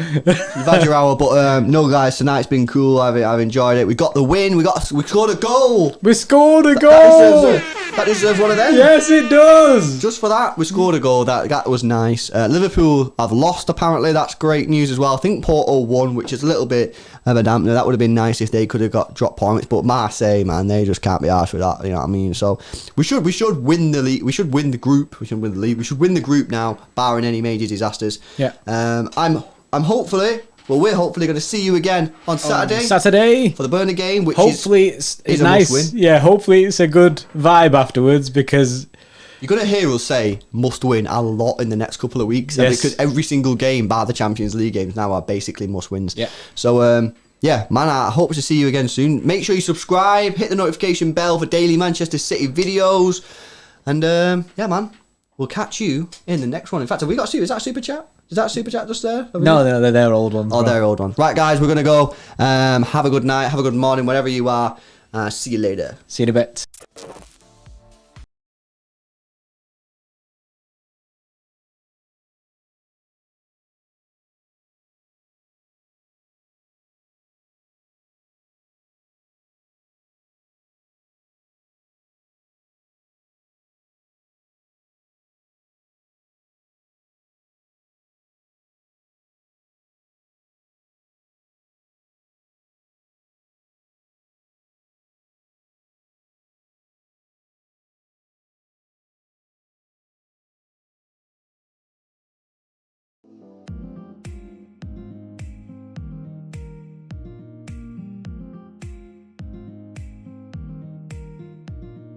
But no, guys, tonight's been cool. I've enjoyed it. We got the win. We scored a goal. We scored a goal. That deserves one of them. Yes, it does. Just for that, we scored a goal. That was nice. Liverpool have lost, apparently. That's great news as well. I think Porto won, which is a little bit of a dampener. That would have been nice if they could have got drop points. But Marseille, man, they just can't be arsed with that. You know what I mean? So we should win the league. We should win the group. We should win the league. We should win the group now, barring any major disasters. Yeah. I'm hopefully. Well, we're hopefully going to see you again on Saturday for the Burner game, which hopefully it's is nice. a must-win. Yeah, hopefully it's a good vibe afterwards because you're going to hear us say must win a lot in the next couple of weeks. Yes. Because every single game, bar the Champions League games, now are basically must wins. Yeah. So, yeah, man, I hope to see you again soon. Make sure you subscribe, hit the notification bell for daily Manchester City videos. And, yeah, man, we'll catch you in the next one. In fact, have we got is that Super Chat? Is that Super Chat just there? No, they're old ones. Oh, they're old ones. Right, guys, we're going to go. Have a good night, have a good morning, wherever you are. See you later. See you in a bit.